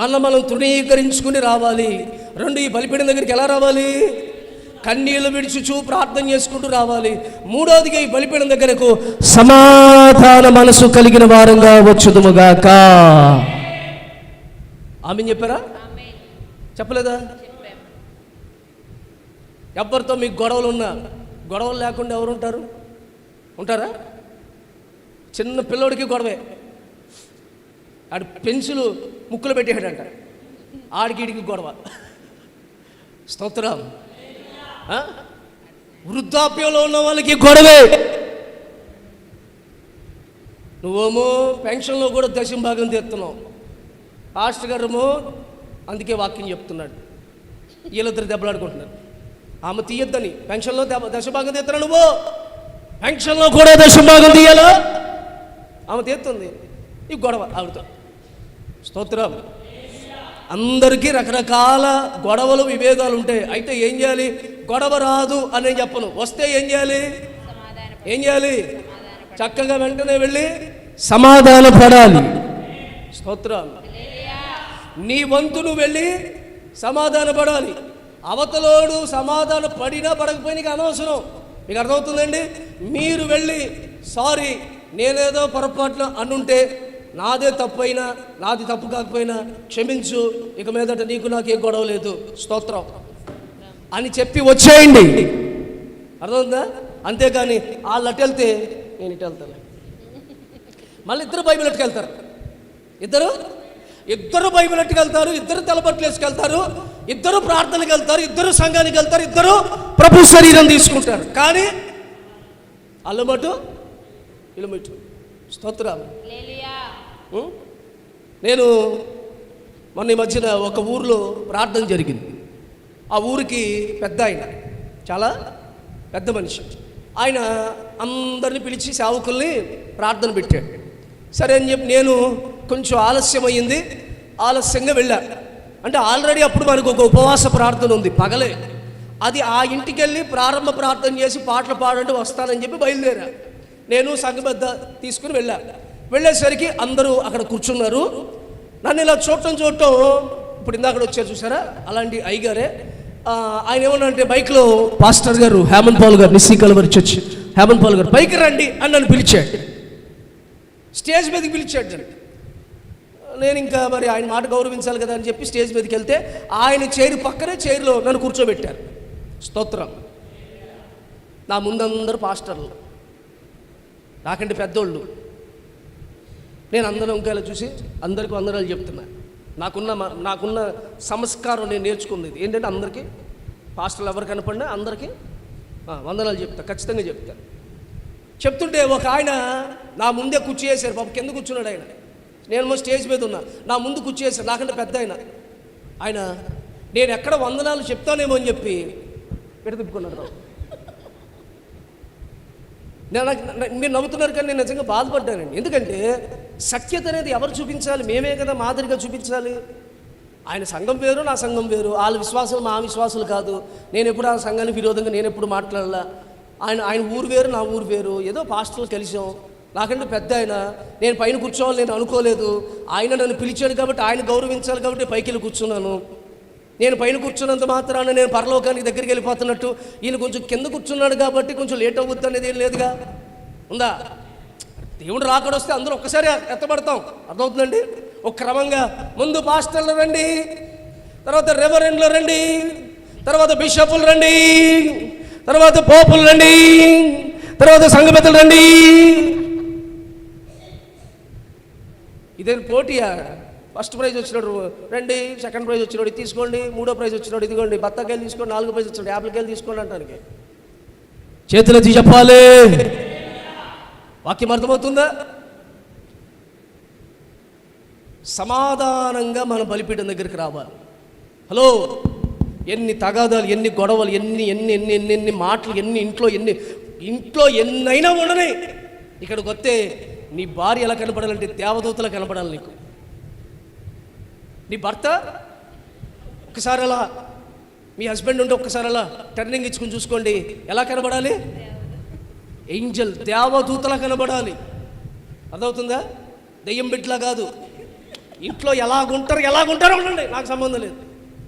మనం తృణీకరించుకుని రావాలి. 2, ఈ బలిపీఠం దగ్గరికి ఎలా రావాలి? కన్నీళ్లు విడిచుచూ ప్రార్థన చేసుకుంటూ రావాలి. 3వదిగా ఈ బలిపీఠం దగ్గరకు సమాధాన మనసు కలిగిన వారంగా వచ్చుదుముగాక. ఆమేన్ చెప్పారా? చెప్పలేదా? ఎవరితో మీకు గొడవలు లేకుండా ఎవరు ఉంటారా? చిన్న పిల్లోడికి గొడవే. ఆడు పెన్సిలు ముక్కులు పెట్టేసాడంట, ఆడికి గొడవ. స్తోత్రం. వృద్ధాప్యంలో ఉన్న వాళ్ళకి గొడవే. నువ్వేమో పెన్షన్లో కూడా 10వ భాగం తీస్తున్నావు. పాస్టర్ గారేమో అందుకే వాక్యం చెప్తున్నాడు, వీళ్ళిద్దరు దెబ్బలాడుకుంటున్నారు. ఆమె తీయొద్దని పెన్షన్లో 10వ భాగం తీస్తున్నావు, నువ్వు పెన్షన్లో కూడా 10వ భాగం తీయాలా? ఆమె తీస్తుంది. ఈ గొడవ ఆవిడతో. స్తోత్రం. అందరికీ రకరకాల గొడవలు విభేదాలు ఉంటాయి. అయితే ఏం చేయాలి? గొడవ రాదు అని చెప్పను. వస్తే ఏం చేయాలి? చక్కగా వెంటనే వెళ్ళి సమాధాన పడాలి. స్తోత్రం. నీ వంతును వెళ్ళి సమాధాన పడాలి. అవతలోడు సమాధాన పడినా పడకపోయినా నీకు అనవసరం. మీకు అర్థమవుతుందండి? మీరు వెళ్ళి సారీ, నేనేదో పొరపాటున అనుంటే, నాదే తప్పైనా, నాది తప్పు కాకపోయినా క్షమించు, ఇక మీదట నీకు నాకేం గొడవ లేదు, స్తోత్రం అని చెప్పి వచ్చేయండి. అర్థమవుతుందా? అంతేగాని వాళ్ళు అటు వెళ్తే నేను ఇటు వెళ్తాను, మళ్ళీ ఇద్దరు బైబిల్ ఎట్టుకెళ్తారు. ఇద్దరు బైబిల్ ఎట్టుకెళ్తారు, ఇద్దరు తెల్లబట్టలు వేసుకెళ్తారు, ఇద్దరు ప్రార్థనకి వెళ్తారు, ఇద్దరు సంఘానికి వెళ్తారు, ఇద్దరు ప్రభు శరీరం తీసుకుంటారు. కానీ అల్లమటు ఇలుమిటు. స్తోత్రం. నేను మొన్న ఈ మధ్యన ఒక ఊరిలో ప్రార్థన జరిగింది. ఆ ఊరికి పెద్ద ఆయన, చాలా పెద్ద మనిషి. ఆయన అందరిని పిలిచి సేవకుల్ని ప్రార్థన పెట్టాడు. సరే అని చెప్పి నేను కొంచెం ఆలస్యంగా వెళ్ళాను. అంటే ఆల్రెడీ అప్పుడు మనకు ఒక ఉపవాస ప్రార్థన ఉంది పగలే. అది ఆ ఇంటికి వెళ్ళి ప్రారంభ ప్రార్థన చేసి పాటలు పాడంటే వస్తానని చెప్పి బయలుదేరా. నేను సంఘబద్ధ తీసుకుని వెళ్ళేసరికి అందరూ అక్కడ కూర్చున్నారు. నన్ను ఇలా చూడటం ఇప్పుడు ఇందాక వచ్చారు చూసారా, అలాంటి అయ్యగారే. ఆయన ఏమన్నా అంటే బైక్లో పాస్టర్ గారు హేమంత్ పాల్ గారు, Nissi Calvary church Hemant Paul గారు, పైకి రండి అని నన్ను పిలిచాడు. స్టేజ్ మీదకి పిలిచాడు. నేను ఇంకా మరి ఆయన మాట గౌరవించాలి కదా అని చెప్పి స్టేజ్ మీదకి వెళ్తే ఆయన చైర్ పక్కనే చైర్లో నన్ను కూర్చోబెట్టారు. స్తోత్రం. నా ముందందరూ పాస్టర్లు, నాకంటే పెద్దోళ్ళు. నేను అందరం ఇంకేలా చూసి అందరికీ వందనాలు చెప్తున్నా. నాకున్న సంస్కారం నేను నేర్చుకున్నది ఏంటంటే అందరికీ, పాస్టర్లు ఎవరు కనపడినా అందరికీ వందనాలు చెప్తా, ఖచ్చితంగా చెప్తాను. చెప్తుంటే ఒక ఆయన నా ముందే కుర్చీ వేశారు. పాప కింద కూర్చున్నాడు ఆయన. నేను స్టేజ్ మీద ఉన్నా, నా ముందు కుర్చీ వేశారు. నాకంటే పెద్ద ఆయన నేను ఎక్కడ వందనాలు చెప్తానేమో అని చెప్పి తిప్పుకున్నాడు. మీరు నవ్వుతున్నారు కానీ నేను నిజంగా బాధపడ్డానండి. ఎందుకంటే సఖ్యత అనేది ఎవరు చూపించాలి? మేమే కదా మాదిరిగా చూపించాలి. ఆయన సంఘం వేరు, నా సంఘం వేరు. వాళ్ళ విశ్వాసాలు మా విశ్వాసాలు కాదు. నేను ఎప్పుడు ఆ సంఘానికి విరోధంగా నేను ఎప్పుడు మాట్లాడాల. ఆయన ఊరు వేరు, నా ఊరు వేరు. ఏదో పాస్టర్లు కలిసాం. నాకంటే పెద్ద ఆయన, నేను పైన కూర్చోవాలి నేను అనుకోలేదు. ఆయన నన్ను పిలిచాడు కాబట్టి, ఆయన గౌరవించాలి కాబట్టి పైకి వెళ్ళి కూర్చున్నాను. నేను పైన కూర్చున్నంత మాత్రాన నేను పరలోకానికి దగ్గరికి వెళ్ళిపోతున్నట్టు ఈయన కొంచెం కింద కూర్చున్నాడు కాబట్టి కొంచెం లేట్ అవుద్ది అనేది ఏం లేదుగా. ఉందా? దేవుడు రాకడ వస్తే అందరూ ఒక్కసారి ఎత్తబడతాం. అర్థమవుతుందండి? ఒక క్రమంగా ముందు పాస్టర్లు రండి, తర్వాత రెవరెండ్లు రండి, తర్వాత బిషపులు రండి, తర్వాత పోపులు రండి, తర్వాత సంఘ పెద్దలు రండి. ఇదేం పోటీయా? ఫస్ట్ ప్రైజ్ వచ్చినాడు రండి, సెకండ్ ప్రైజ్ వచ్చినాడు ఇది తీసుకోండి, మూడో ప్రైజ్ వచ్చినాడు ఇదిగోండి, బత్తాకాయలు తీసుకోండి, నాలుగో ప్రైజ్ వచ్చినాడు యాపిల్కాయలు తీసుకోండి అంటానికి చేతులెత్తి చెప్పాలి. వాక్యం అర్థమవుతుందా? సమాధానంగా మన బలిపీఠం దగ్గరికి రావాలి. హలో, ఎన్ని తగాదాలు, ఎన్ని గొడవలు, ఎన్ని ఎన్ని ఎన్ని ఎన్ని ఎన్ని మాటలు, ఇంట్లో ఎన్నైనా ఉండని, ఇక్కడికి వస్తే నీ భార్య ఎలా కనపడాలంటే దేవదూతలా కనపడాలి నీకు. నీ భర్త ఒక్కసారి అలా, మీ హస్బెండ్ ఉంటే ఒక్కసారి అలా టర్నింగ్ ఇచ్చుకుని చూసుకోండి, ఎలా కనబడాలి? ఏంజల్, దేవదూతలా కనబడాలి. అర్థమవుతుందా? దెయ్యం బిడ్డలా కాదు. ఇంట్లో ఎలాగుంటారో ఉండండి, నాకు సంబంధం లేదు.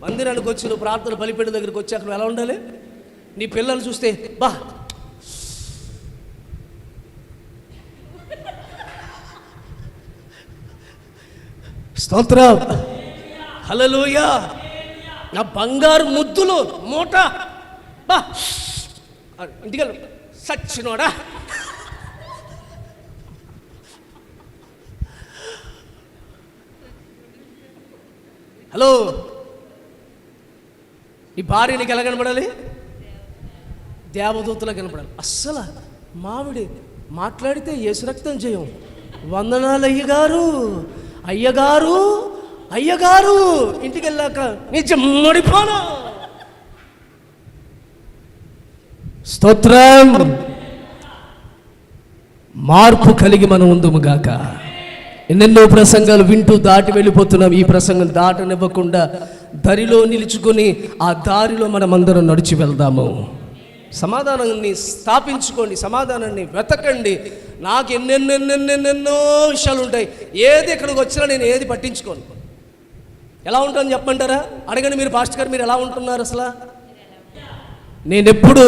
మందిరానికి వచ్చి నువ్వు ప్రార్థన బలిపీఠం దగ్గరికి వచ్చి అక్కడ ఎలా ఉండాలి? నీ పిల్లలు చూస్తే బా స్తోత్రం, హల్లెలూయా, నా బంగారు ముద్దులు మూట బా ఇంటికి సచ్చినోడా. హలో, నీ భార్య నీకు ఎలా కనపడాలి? దేవదూతలా కనపడాలి. అస్సలు మావిడి మాట్లాడితే యేసు రక్తం చేయం. వందనాలు అయ్యగారు ఇంటికి వెళ్ళాక నిజం మడిపోను. స్తోత్రం. మార్పు కలిగి మనం ఉందుముగాక. ఎన్నెన్నో ప్రసంగాలు వింటూ దాటి వెళ్ళిపోతున్నాం. ఈ ప్రసంగం దాటనివ్వకుండా దరిలో నిలుచుకొని ఆ దారిలో మనమందరం నడిచి వెళ్దాము. సమాధానాన్ని స్థాపించుకోండి, సమాధానాన్ని వెతకండి. నాకు ఎన్నెన్నెన్నెన్నెన్నెన్నో విషయాలు ఉంటాయి, ఏది ఇక్కడికి వచ్చినా నేను ఏది పట్టించుకోను. ఎలా ఉంటుందని చెప్పమంటారా? అడగండి మీరు, పాస్టర్ గారు మీరు ఎలా ఉంటున్నారు అసలు? నేను ఎప్పుడు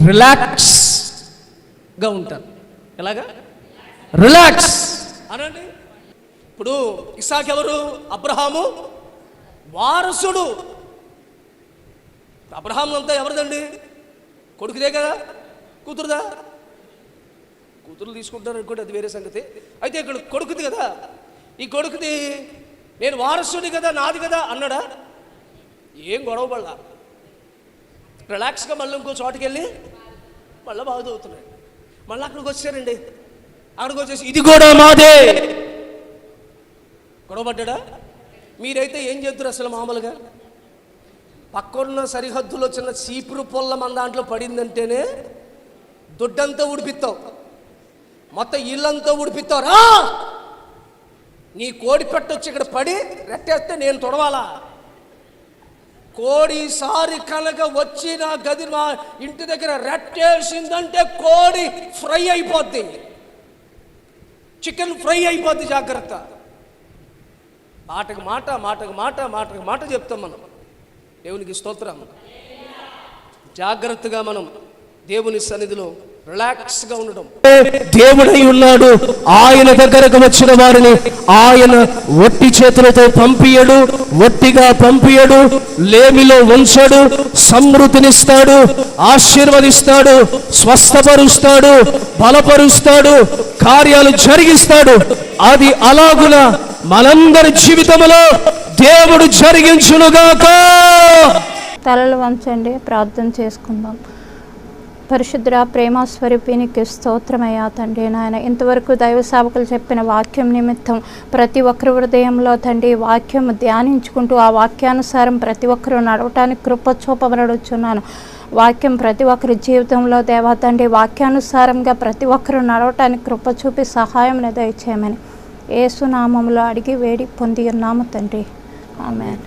రిలాక్స్గా ఉంటాను. ఎలాగా రిలాక్స్ అనండి. ఇప్పుడు ఇస్సాకు ఎవరు? అబ్రహాము వారసుడు. అబ్రహాం అంతా ఎవరిదండి? కొడుకుదే కదా, కూతురుదా? కూతురు తీసుకుంటారు అనుకోండి, అది వేరే సంగతి. అయితే ఇక్కడ కొడుకుది కదా, ఈ కొడుకుది నేను వారసుని కదా, నాది కదా అన్నాడా? ఏం గొడవ పడలా, రిలాక్స్గా మళ్ళీ ఇంకో చోటుకి వెళ్ళి మళ్ళీ బాగా చదువుతున్నాడు. మళ్ళీ అక్కడికి వచ్చారండి, అక్కడికి వచ్చేసి ఇది కూడా మాదే. గొడవ పడ్డా? మీరైతే ఏం చేద్దరు అసలు? మామూలుగా పక్కన్న సరిహద్దులో చిన్న చీపురు పొల్ల మన దాంట్లో పడిందంటేనే దొడ్డంతా ఉడిపిస్తావు, మొత్తం ఇల్లంతా ఉడిపిస్తావు. నీ కోడి పెట్టొచ్చి ఇక్కడ పడి రెట్టేస్తే నేను తొడవాలా? కోడి సారి కనుక వచ్చి నా గది మా ఇంటి దగ్గర రెట్టేసిందంటే కోడి ఫ్రై అయిపోద్ది, చికెన్ ఫ్రై అయిపోద్ది. జాగ్రత్త. మాటకు మాట, మాటకు మాట, మాటకు మాట చెప్తాం మనం. దేవునికి స్తోత్రం. జాగ్రత్తగా మనం దేవుని సన్నిధిలో రిలాక్స్గా ఉండడం. దేవుడై ఉన్నాడు, ఆయన దగ్గరకు వచ్చిన వారిని ఆయన ఒట్టి చేతులతో పంపియడు, ఒట్టిగా పంపియడు, లేమిలో ఉంచడు. సమృద్ధినిస్తాడు, ఆశీర్వదిస్తాడు, స్వస్థపరుస్తాడు, బలపరుస్తాడు, కార్యాలు జరిగిస్తాడు. అది అలాగున మనందరి జీవితంలో దేవుడు జరిగించునుగాక. తలలు వంచండి, ప్రార్థన చేసుకుందాం. పరిశుద్ధ ప్రేమ స్వరూపినికి స్తోత్రమయ్యా తండ్రి. నాయన ఇంతవరకు దైవ సేవకులు చెప్పిన వాక్యం నిమిత్తం ప్రతి ఒక్కరి హృదయంలో తండ్రి వాక్యం ధ్యానించుకుంటూ ఆ వాక్యానుసారం ప్రతి ఒక్కరూ నడవటానికి కృప చూపబడుచున్నాను. వాక్యం ప్రతి ఒక్కరి జీవితంలో దేవా తండ్రి వాక్యానుసారంగా ప్రతి ఒక్కరూ నడవటానికి కృప చూపి సహాయం దయచేయమని యేసు నామములో అడిగి వేడి పొంది ఉన్నాము తండ్రి. ఆమేన్.